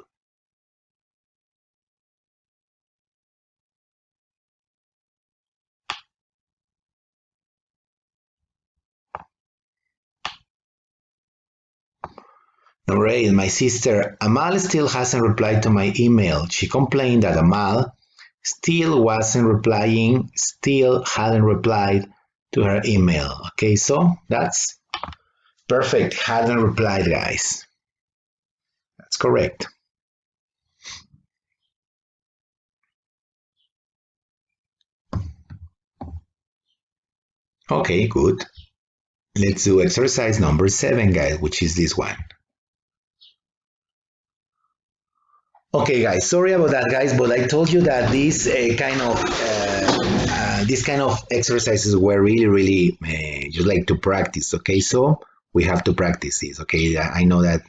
Number 8, my sister Amal still hasn't replied to my email. She complained that Amal still hadn't replied to her email. Okay, so that's perfect. Hadn't replied, guys. That's correct. Okay, good. Let's do exercise number 7, guys, which is this one. Okay, guys, sorry about that, guys, but I told you that these kind of exercises were really just like to practice. Okay, so we have to practice this. Okay, I know that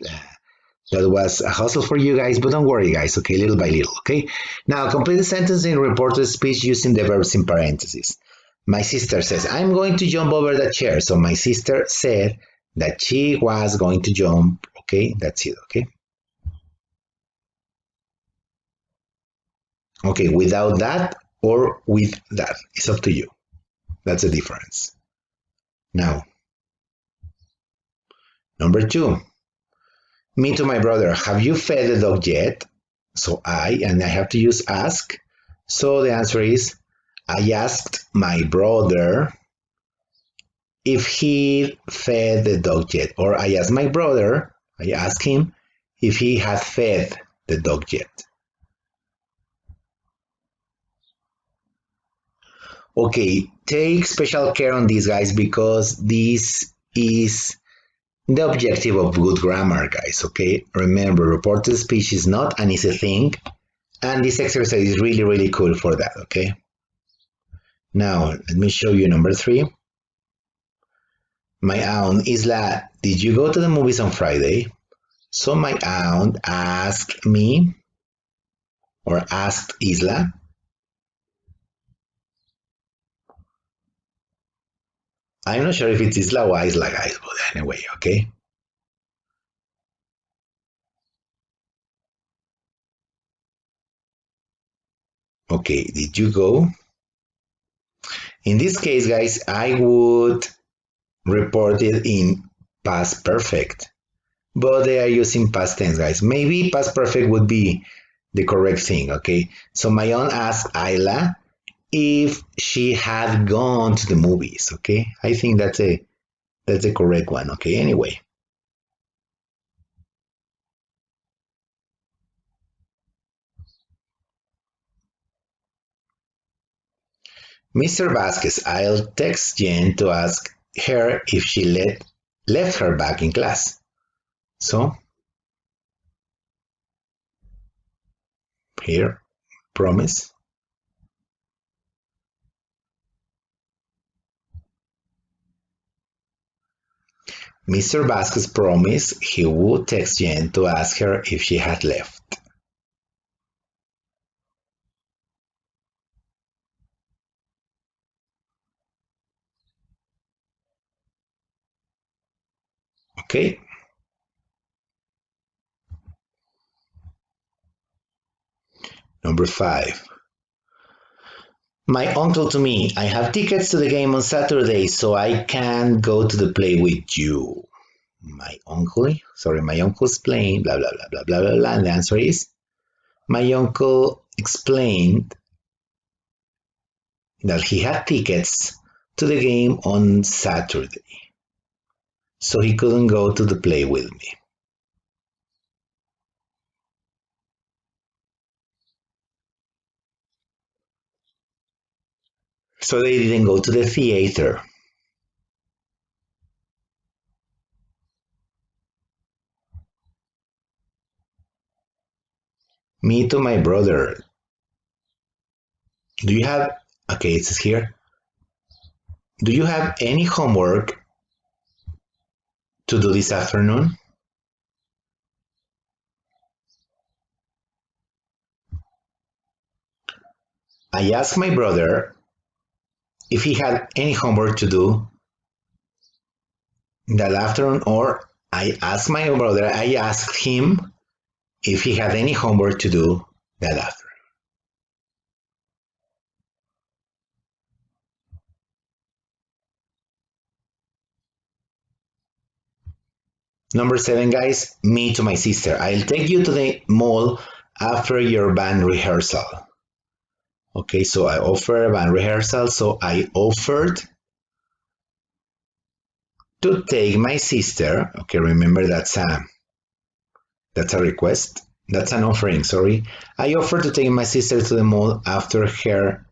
that was a hustle for you guys, but don't worry, guys. Okay, little by little. Okay, now complete the sentence in reported speech using the verbs in parentheses. My sister says, I'm going to jump over the chair. So my sister said that she was going to jump. Okay, that's it. Okay. Okay, without that, or with that. It's up to you. That's the difference. Now, number 2. Me to my brother, have you fed the dog yet? So I have to use ask. So the answer is, I asked my brother if he fed the dog yet. Or I asked my brother, I asked him if he had fed the dog yet. Okay, take special care on these, guys, because this is the objective of good grammar, guys, okay? Remember, reported speech is not an easy thing, and this exercise is really, really cool for that, okay? Now, let me show you number 3. My aunt, Isla, did you go to the movies on Friday? So my aunt asked me, or asked Isla, I'm not sure if it's Isla or Isla, guys, but anyway, okay? Okay, did you go? In this case, guys, I would report it in past perfect, but they are using past tense, guys. Maybe past perfect would be the correct thing, okay? So my aunt asked Isla if she had gone to the movies, okay? I think that's the correct one, okay? Anyway. Mr. Vasquez, I'll text Jen to ask her if she left her bag in class. So, here, promise. Mr. Vasquez promised he would text Jen to ask her if she had left. Okay. Number 5. My uncle to me, I have tickets to the game on Saturday, so I can go to the play with you. My uncle's playing, blah, blah, blah, blah, blah, blah, blah. And the answer is, my uncle explained that he had tickets to the game on Saturday, so he couldn't go to the play with me. So they didn't go to the theater. Me to my brother. Do you have, okay, it says here, do you have any homework to do this afternoon? I asked my brother if he had any homework to do that afternoon, or I asked him if he had any homework to do that afternoon. Number 7, guys, me to my sister. I'll take you to the mall after your band rehearsal. Okay, so I offer a band rehearsal, so I offered to take my sister. Okay, remember that's a request. That's an offering, sorry. I offered to take my sister to the mall after her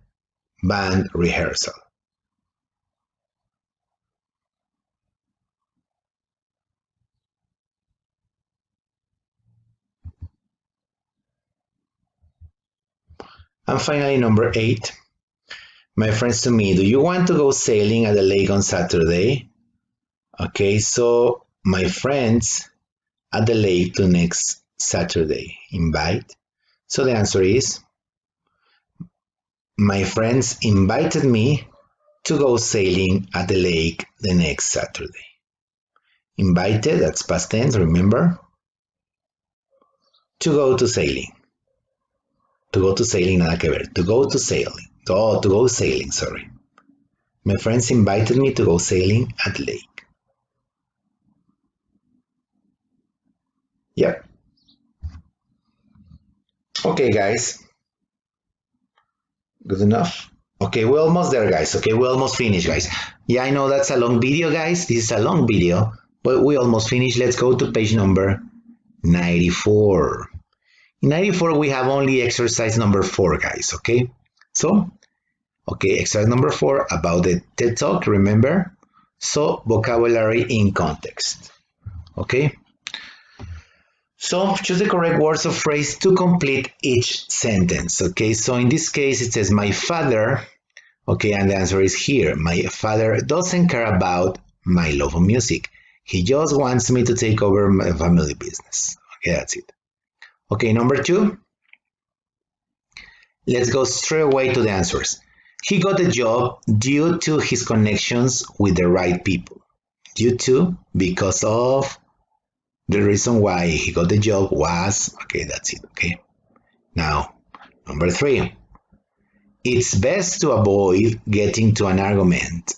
band rehearsal. And finally, number 8, my friends to me, do you want to go sailing at the lake on Saturday? Okay, so my friends at the lake to next Saturday, invite. So the answer is, my friends invited me to go sailing at the lake the next Saturday. Invited, that's past tense, remember? To go to sailing. To go to sailing, nada que ver. To go to sailing. Oh, to go sailing, sorry. My friends invited me to go sailing at the lake. Yep. Okay, guys. Good enough? Okay, we're almost there, guys. Okay, we almost finished, guys. Yeah, I know that's a long video, guys. This is a long video, but we almost finished. Let's go to page number 94. In 94, we have only exercise number 4, guys, okay? So, okay, exercise number 4 about the TED Talk, remember? So, vocabulary in context, okay? So, choose the correct words or phrase to complete each sentence, okay? So, in this case, it says, my father, okay, and the answer is here. My father doesn't care about my love of music. He just wants me to take over my family business. Okay, that's it. Okay, number 2. Let's go straight away to the answers. He got the job due to his connections with the right people. Due to, because of, the reason why he got the job was, okay, that's it, okay? Now, number 3. It's best to avoid getting to an argument.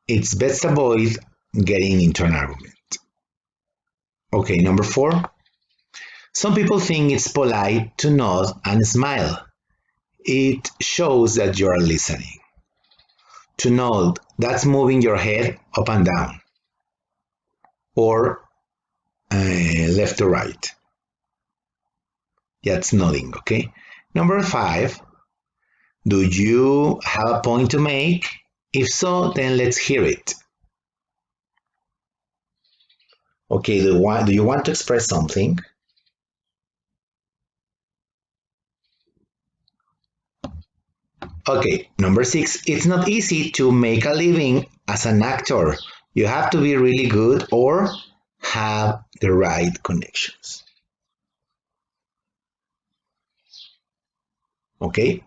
It's best to avoid getting into an argument. Okay, number 4. Some people think it's polite to nod and smile. It shows that you are listening. To nod, that's moving your head up and down, or left to right. That's nodding, okay? Number 5, do you have a point to make? If so, then let's hear it. Okay, do you want to express something? Okay, number 6, it's not easy to make a living as an actor. You have to be really good or have the right connections. Okay,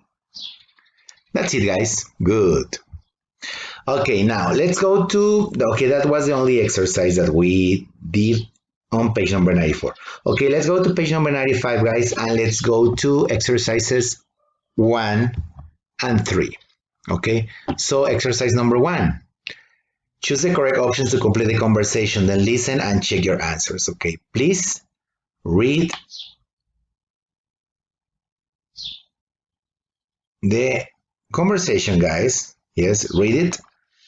that's it, guys. Good. Okay, now let's go to, okay, that was the only exercise that we did on page number 94. Okay, let's go to page number 95, guys, and let's go to exercises 1 and 3. Okay, so exercise number 1. Choose the correct options to complete the conversation, then listen and check your answers. Okay, please read the conversation, guys. Yes, read it,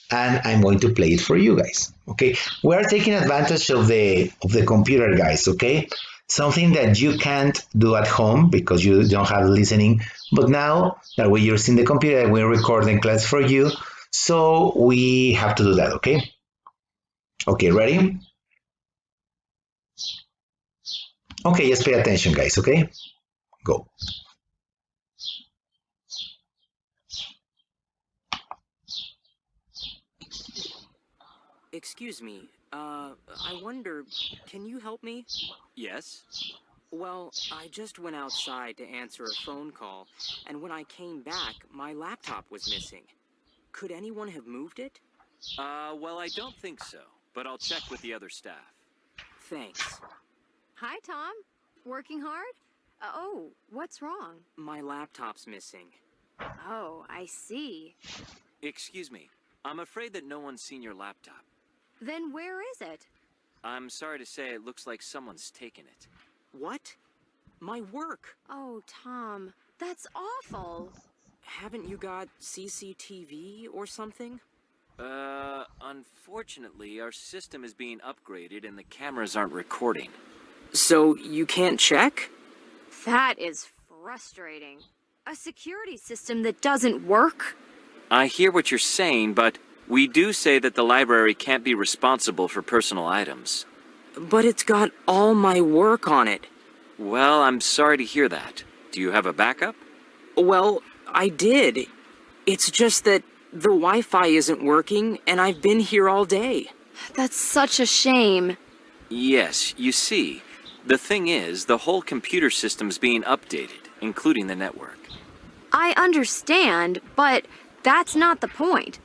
and I'm going to play it for you guys. Okay, we are taking advantage of the computer, guys. Okay, something that you can't do at home because you don't have listening, but now that we're using the computer, we're recording class for you, so we have to do that. Okay, ready? Okay, just pay attention, guys. Okay, go. Excuse me, I wonder, can you help me? Yes? Well, I just went outside to answer a phone call, and when I came back, my laptop was missing. Could anyone have moved it? Well, I don't think so, but I'll check with the other staff. Thanks. Hi, Tom. Working hard? Oh, what's wrong? My laptop's missing. Oh, I see. Excuse me, I'm afraid that no one's seen your laptop. Then where is it? I'm sorry to say it looks like someone's taken it. What? My work. Oh, Tom, that's awful. Haven't you got CCTV or something? Unfortunately, our system is being upgraded and the cameras aren't recording. So you can't check? That is frustrating. A security system that doesn't work? I hear what you're saying, but we do say that the library can't be responsible for personal items. But it's got all my work on it. Well, I'm sorry to hear that. Do you have a backup? Well, I did. It's just that the Wi-Fi isn't working, and I've been here all day. That's such a shame. Yes, you see, the thing is, the whole computer system's being updated, including the network. I understand, but that's not the point.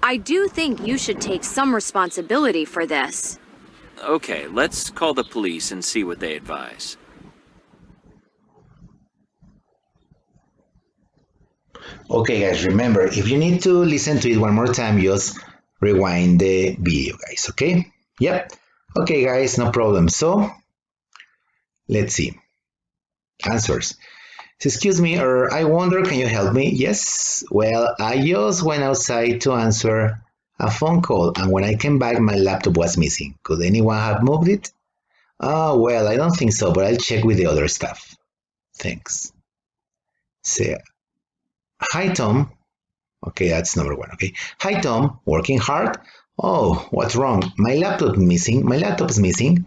I do think you should take some responsibility for this. Okay, let's call the police and see what they advise. Okay, guys, remember, if you need to listen to it one more time, just rewind the video, guys, okay? Yep. Okay, guys, no problem. So, let's see. Answers. Excuse me, or I wonder, can you help me? Yes. Well, I just went outside to answer a phone call, and when I came back, my laptop was missing. Could anyone have moved it? Oh, well, I don't think so, but I'll check with the other staff. Thanks. Say, hi, Tom. Okay, that's number one. Okay. Hi, Tom. Working hard? Oh, what's wrong? My laptop missing. My laptop is missing.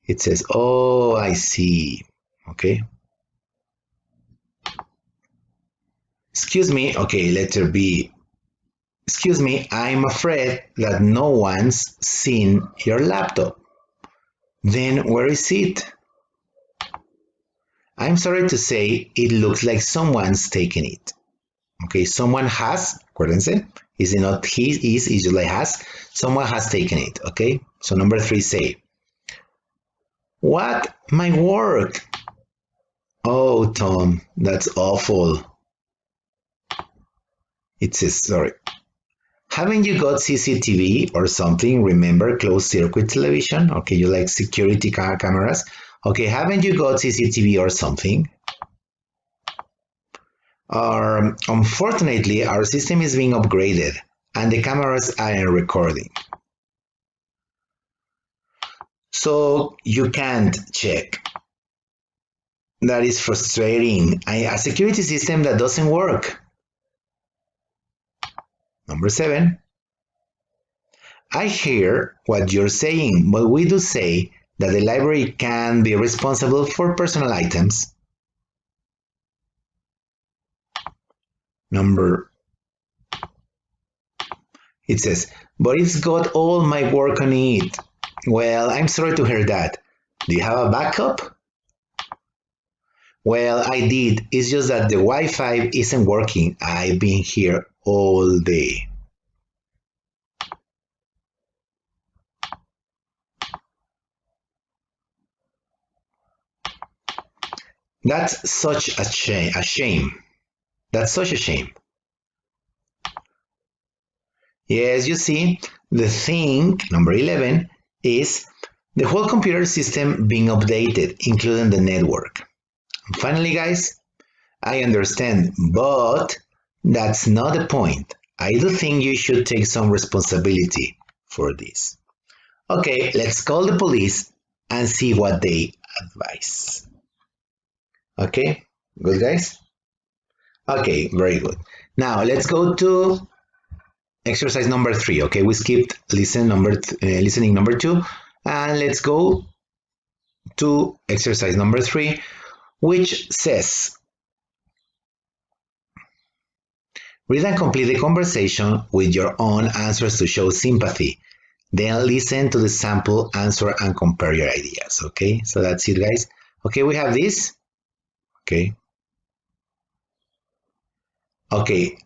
It says, oh, I see. Okay. Excuse me. Okay, letter B. Excuse me, I'm afraid that no one's seen your laptop. Then where is it? I'm sorry to say, it looks like someone's taken it. Okay, someone has, acuérdense, is it not he, is usually has, someone has taken it, okay? So number 3, say, what? My work? Oh, Tom, that's awful. It says, sorry. Haven't you got CCTV or something? Remember closed circuit television? Okay, you like security cameras? Okay, haven't you got CCTV or something? Unfortunately, our system is being upgraded and the cameras aren't recording. So you can't check. That is frustrating. A security system that doesn't work. Number 7. I hear what you're saying, but we do say that the library can be responsible for personal items. It says, but it's got all my work on it. Well, I'm sorry to hear that. Do you have a backup? Well, I did. It's just that the Wi-Fi isn't working. I've been here all day. That's such a shame. That's such a shame. Yes, you see, the thing, number 11, is the whole computer system being updated, including the network. And finally, guys, I understand, but that's not the point. I do think you should take some responsibility for this. Okay, let's call the police and see what they advise. Okay, good, guys? Okay, very good. Now, let's go to exercise number 3. Okay, we skipped listening number 2, and let's go to exercise number 3, which says, read and complete the conversation with your own answers to show sympathy. Then listen to the sample answer and compare your ideas. Okay, so that's it, guys. Okay, we have this. Okay. Okay,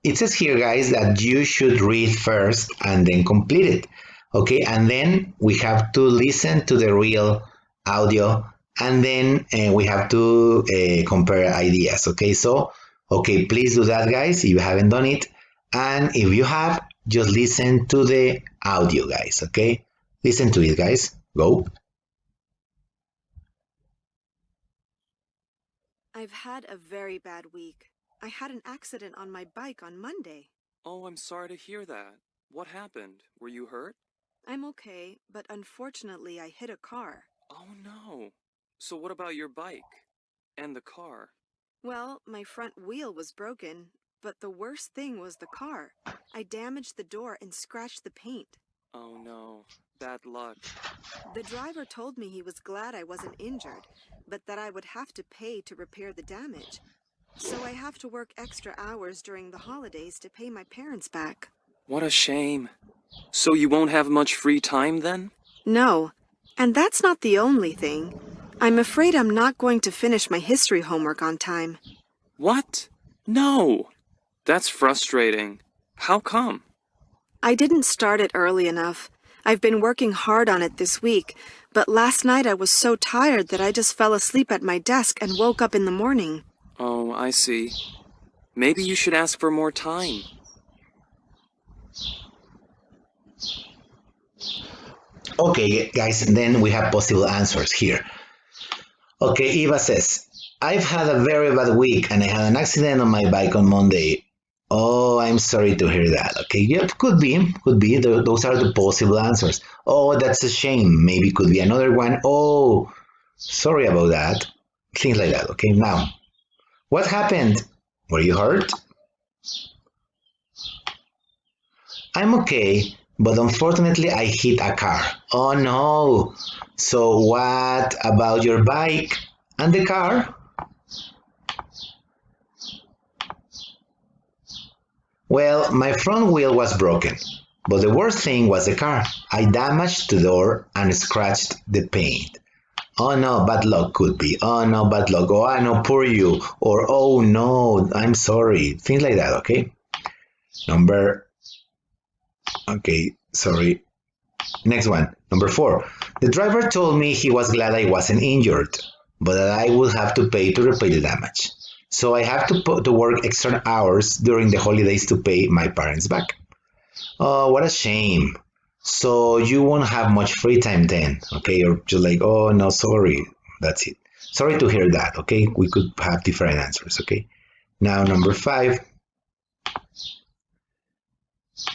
it says here, guys, that you should read first and then complete it. Okay, and then we have to listen to the real audio, and then we have to compare ideas. Okay, so, okay, please do that, guys, if you haven't done it. And if you have, just listen to the audio, guys. Okay, listen to it, guys. Go. I've had a very bad week. I had an accident on my bike on Monday. Oh, I'm sorry to hear that. What happened? Were you hurt? I'm okay, but unfortunately I hit a car. Oh no. So what about your bike? And the car? Well, my front wheel was broken, but the worst thing was the car. I damaged the door and scratched the paint. Oh no. Bad luck. The driver told me he was glad I wasn't injured, but that I would have to pay to repair the damage. So I have to work extra hours during the holidays to pay my parents back. What a shame. So you won't have much free time then? No, and that's not the only thing. I'm afraid I'm not going to finish my history homework on time. What? No. That's frustrating. How come? I didn't start it early enough. I've been working hard on it this week, but last night I was so tired that I just fell asleep at my desk and woke up in the morning. Oh, I see. Maybe you should ask for more time. Okay, guys, then we have possible answers here. Okay, Eva says, I've had a very bad week and I had an accident on my bike on Monday. Oh, I'm sorry to hear that. Okay, yep, could be, could be. Those are the possible answers. Oh, that's a shame. Maybe could be another one. Oh, sorry about that. Things like that. Okay, now, what happened? Were you hurt? I'm okay, but unfortunately I hit a car. Oh no! So what about your bike and the car? Well, my front wheel was broken, but the worst thing was the car. I damaged the door and scratched the paint. Oh no, bad luck could be. Oh no, bad luck. Oh, I know, poor you. Or oh no, I'm sorry. Things like that, okay? Okay, sorry. Next one, number 4. The driver told me he was glad I wasn't injured, but that I would have to pay to repair the damage. So I have to work extra hours during the holidays to pay my parents back. Oh, what a shame. So you won't have much free time then, okay? You're just like, oh no, sorry. That's it. Sorry to hear that, okay? We could have different answers, okay? Now, number 5.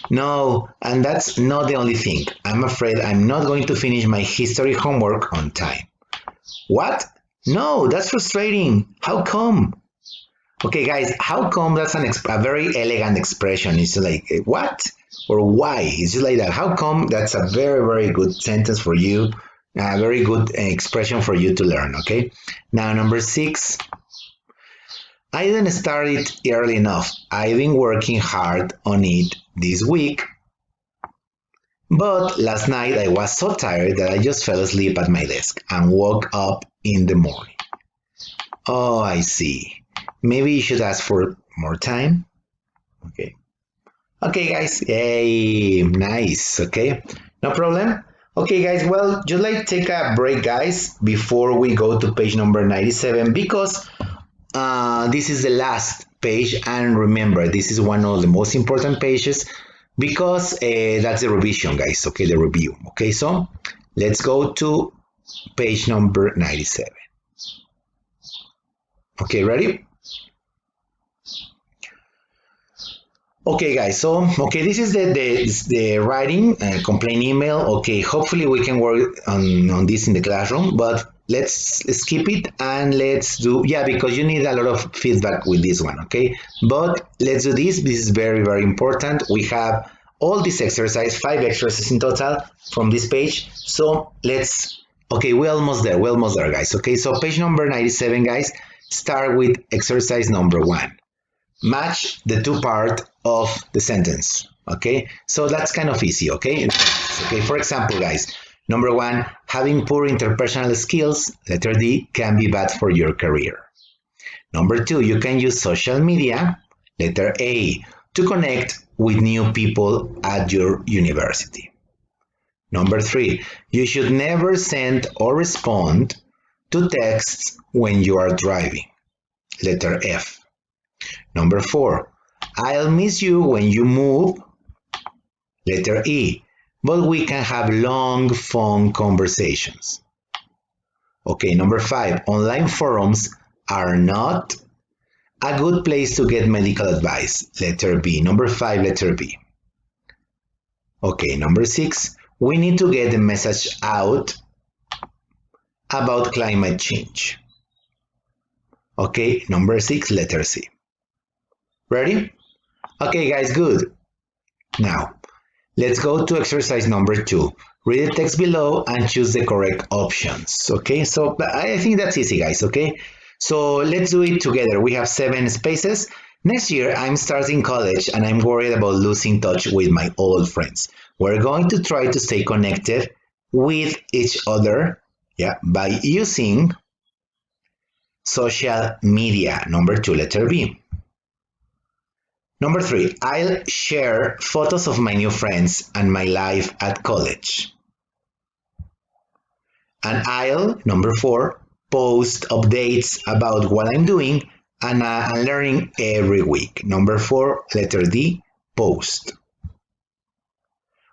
No, and that's not the only thing. I'm afraid I'm not going to finish my history homework on time. What? No, that's frustrating. How come? Okay, guys, how come that's a very elegant expression. It's like, what? Or why? It's just like that. How come that's a very, very good sentence for you, a very good expression for you to learn, okay? Now, number 6. I didn't start it early enough. I've been working hard on it this week, but last night I was so tired that I just fell asleep at my desk and woke up in the morning. Oh, I see. Maybe you should ask for more time. Okay. Okay, guys. Yay. Nice. Okay. No problem. Okay, guys. Well, just like take a break, guys, before we go to page number 97 because this is the last page, and remember, this is one of the most important pages because that's the revision, guys. Okay, the review. Okay, so let's go to page number 97. Okay, ready? Okay, guys. So, okay, this is the writing complaint email. Okay, hopefully we can work on this in the classroom, but let's skip it and let's do, yeah, because you need a lot of feedback with this one, okay? But let's do this. This is very, very important. We have all this exercise, 5 exercises in total from this page. So let's, okay, we're almost there, guys. Okay, so page number 97, guys, start with exercise number 1. Match the 2 parts of the sentence, okay? So that's kind of easy, okay? Okay, for example, guys, number 1, having poor interpersonal skills, letter D, can be bad for your career. Number 2, you can use social media, letter A, to connect with new people at your university. Number 3, you should never send or respond to texts when you are driving, letter F. Number 4, I'll miss you when you move, letter E, but we can have long phone conversations. Okay, number 5, online forums are not a good place to get medical advice, letter B. Number 5, letter B. Okay, number 6, we need to get the message out about climate change. Okay, number 6, letter C. Ready? Okay, guys, good. Now, let's go to exercise number 2. Read the text below and choose the correct options. Okay, so I think that's easy, guys, okay? So let's do it together. We have 7 spaces. Next year, I'm starting college and I'm worried about losing touch with my old friends. We're going to try to stay connected with each other, yeah, by using social media. Number 2, letter B. Number 3, I'll share photos of my new friends and my life at college. And I'll, number 4, post updates about what I'm doing and learning every week. Number 4, letter D, post.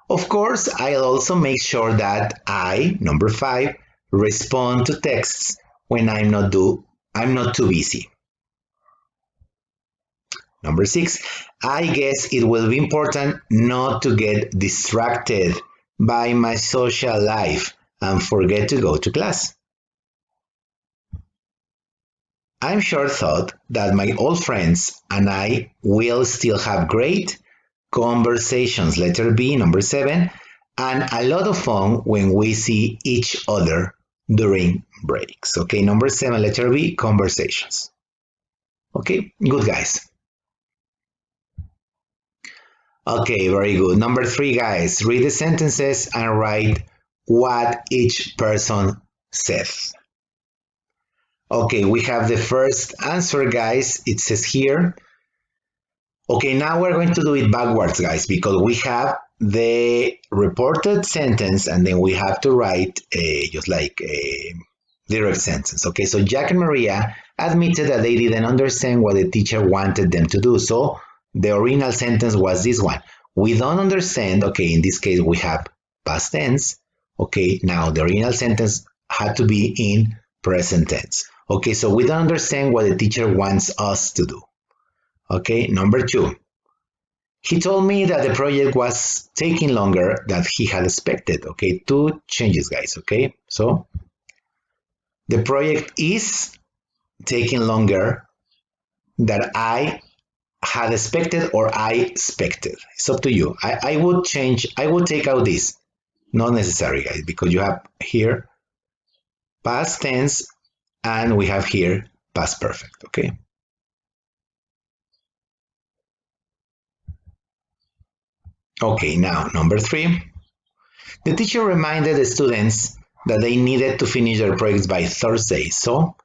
Of course, I'll also make sure that I, number 5, respond to texts when I'm not too busy. Number 6, I guess it will be important not to get distracted by my social life and forget to go to class. I'm sure thought that my old friends and I will still have great conversations, letter B, number 7, and a lot of fun when we see each other during breaks. Okay, number 7, letter B, conversations. Okay, good guys. Okay, very good. Number 3, guys, read the sentences and write what each person said. Okay, we have the first answer, guys. It says here. Okay, now we're going to do it backwards, guys, because we have the reported sentence and then we have to write just like a direct sentence. Okay, so Jack and Maria admitted that they didn't understand what the teacher wanted them to do. So the original sentence was this one. We don't understand. Okay, in this case, we have past tense. Okay, now the original sentence had to be in present tense. Okay, so we don't understand what the teacher wants us to do. Okay, number 2. He told me that the project was taking longer than he had expected. Okay, 2 changes, guys. Okay, so the project is taking longer than I had expected or I expected. It's up to you. I would take out this. Not necessary, guys, because you have here past tense and we have here past perfect. Okay. Okay, now number 3. The teacher reminded the students that they needed to finish their projects by Thursday. So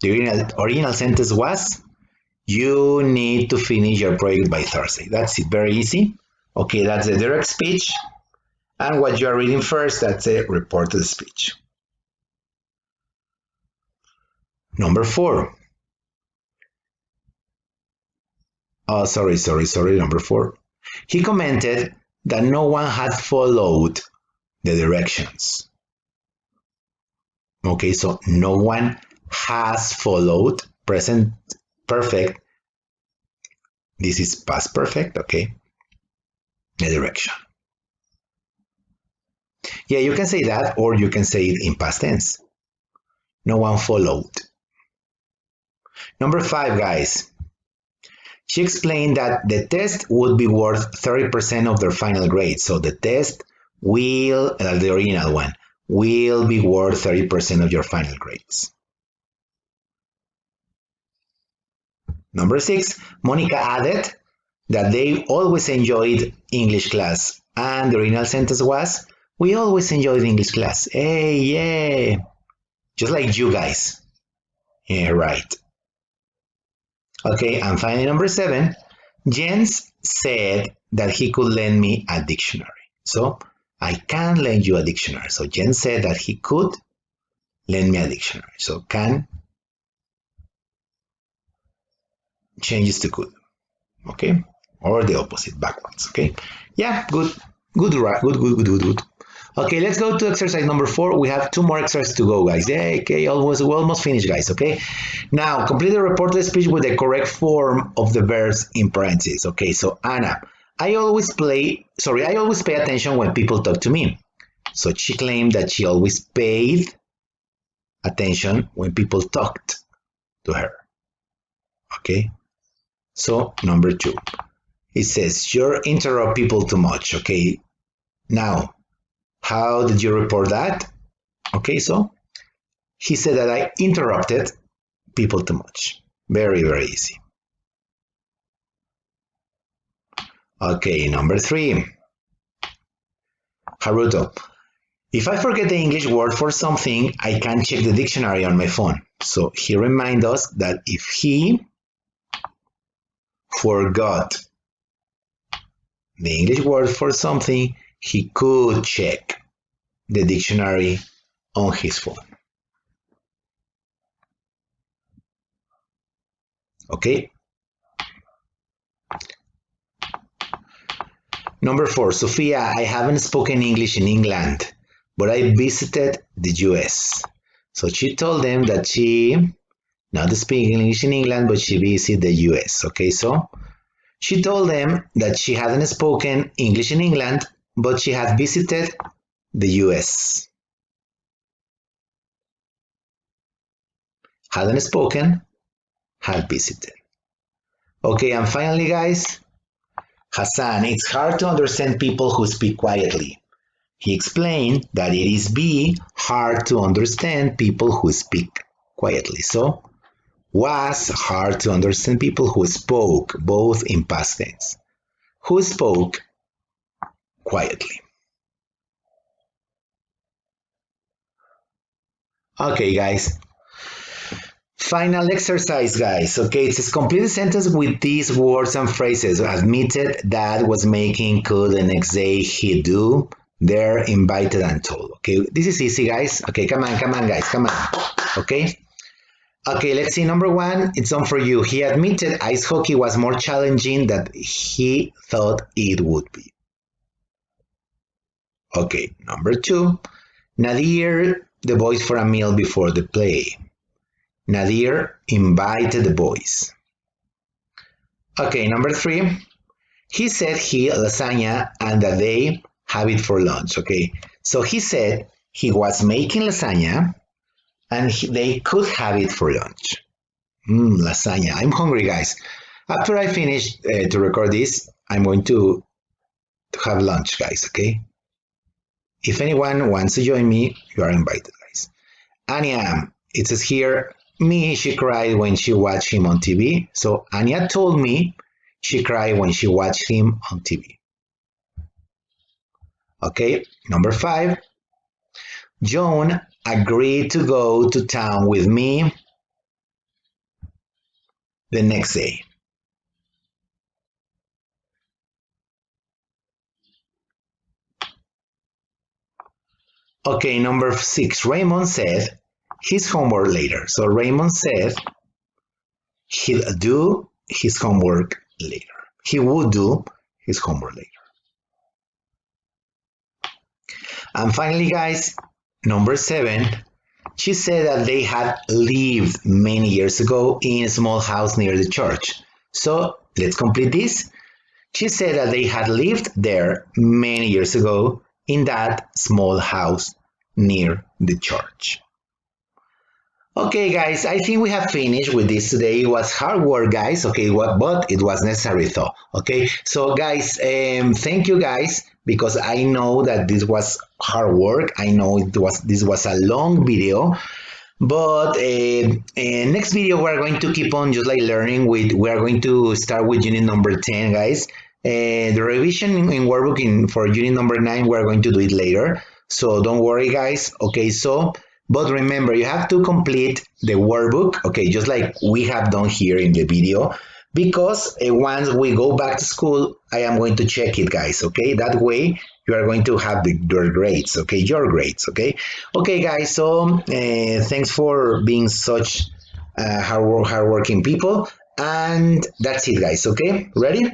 the original sentence was, you need to finish your project by Thursday. That's it, very easy. Okay, that's the direct speech. And what you are reading first, that's a reported speech. Number 4. Oh, sorry, number 4. He commented that no one had followed the directions. Okay, so no one has followed, present perfect. This is past perfect, okay? The direction. Yeah, you can say that, or you can say it in past tense. No one followed. Number 5, guys. She explained that the test would be worth 30% of their final grade. So the test will, the original one, will be worth 30% of your final grades. Number 6, Monica added that they always enjoyed English class. And the original sentence was, we always enjoyed English class. Hey, yeah. Just like you guys. Yeah, right. Okay, and finally number 7, Jens said that he could lend me a dictionary. So I can lend you a dictionary. So Jens said that he could lend me a dictionary. So can changes to could. Okay, or the opposite, backwards. Okay, yeah, good. Okay, let's go to exercise number 4. We have 2 more exercises to go, guys. Yeah, okay, we almost finished, guys. Okay, now complete the reported speech with the correct form of the verbs in parentheses. Okay, so Anna, I always pay attention when people talk to me. So she claimed that she always paid attention when people talked to her. Okay, so number 2, it says you interrupt people too much. Okay, now how did you report that? Okay, so he said that I interrupted people too much. Very, very easy. Okay, number 3. Haruto, if I forget the English word for something, I can check the dictionary on my phone. So he reminds us that if he forgot the English word for something, he could check the dictionary on his phone. Okay. Number 4, Sophia, I haven't spoken English in England, but I visited the US. So she told them that she not speak English in England, but she visited the US. Okay, so she told them that she hadn't spoken English in England, but she had visited the US. Hadn't spoken, had visited. Okay, and finally, guys, Hassan, it's hard to understand people who speak quietly. He explained that it is B, hard to understand people who speak quietly. So, was hard to understand people who spoke, both in past tense. Who spoke quietly. Okay, guys. Final exercise, guys. Okay, it's complete the sentence with these words and phrases. Admitted, that, was making, could, the next day, he, do, there, invited, and told. Okay, this is easy, guys. Okay, come on, guys, come on. Okay. Okay, let's see. Number 1, it's on for you. He admitted ice hockey was more challenging than he thought it would be. Okay, number 2, Nadir the boys for a meal before the play. Nadir invited the boys. Okay, number 3, he said he lasagna and that they have it for lunch. Okay, so he said he was making lasagna and they could have it for lunch. Lasagna. I'm hungry, guys. After I finish to record this, I'm going to have lunch, guys, okay? If anyone wants to join me, you are invited, guys. Anya, it says here, me, she cried when she watched him on TV. So Anya told me she cried when she watched him on TV. Okay, number 5, Joan agreed to go to town with me the next day. Okay, number 6, Raymond said his homework later. So Raymond said he'd do his homework later. He would do his homework later. And finally, guys, number 7, she said that they had lived many years ago in a small house near the church. So let's complete this. She said that they had lived there many years ago in that small house near the church. Okay, guys, I think we have finished with this today. It was hard work, guys, okay, but it was necessary though, okay? So, guys, thank you, guys, because I know that this was hard work. I know this was a long video, but next video we're going to keep on just like learning we are going to start with unit number 10, guys. The revision in workbook for unit number 9, we're going to do it later. So don't worry, guys. Okay, so, but remember, you have to complete the workbook, okay, just like we have done here in the video, because once we go back to school, I am going to check it, guys, okay? That way, you are going to have your grades, okay? Your grades, okay? Okay, guys, so thanks for being such hardworking people. And that's it, guys, okay? Ready?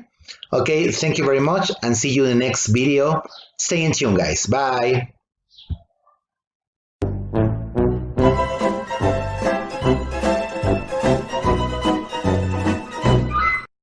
Okay, thank you very much and see you in the next video. Stay in tune, guys. Bye.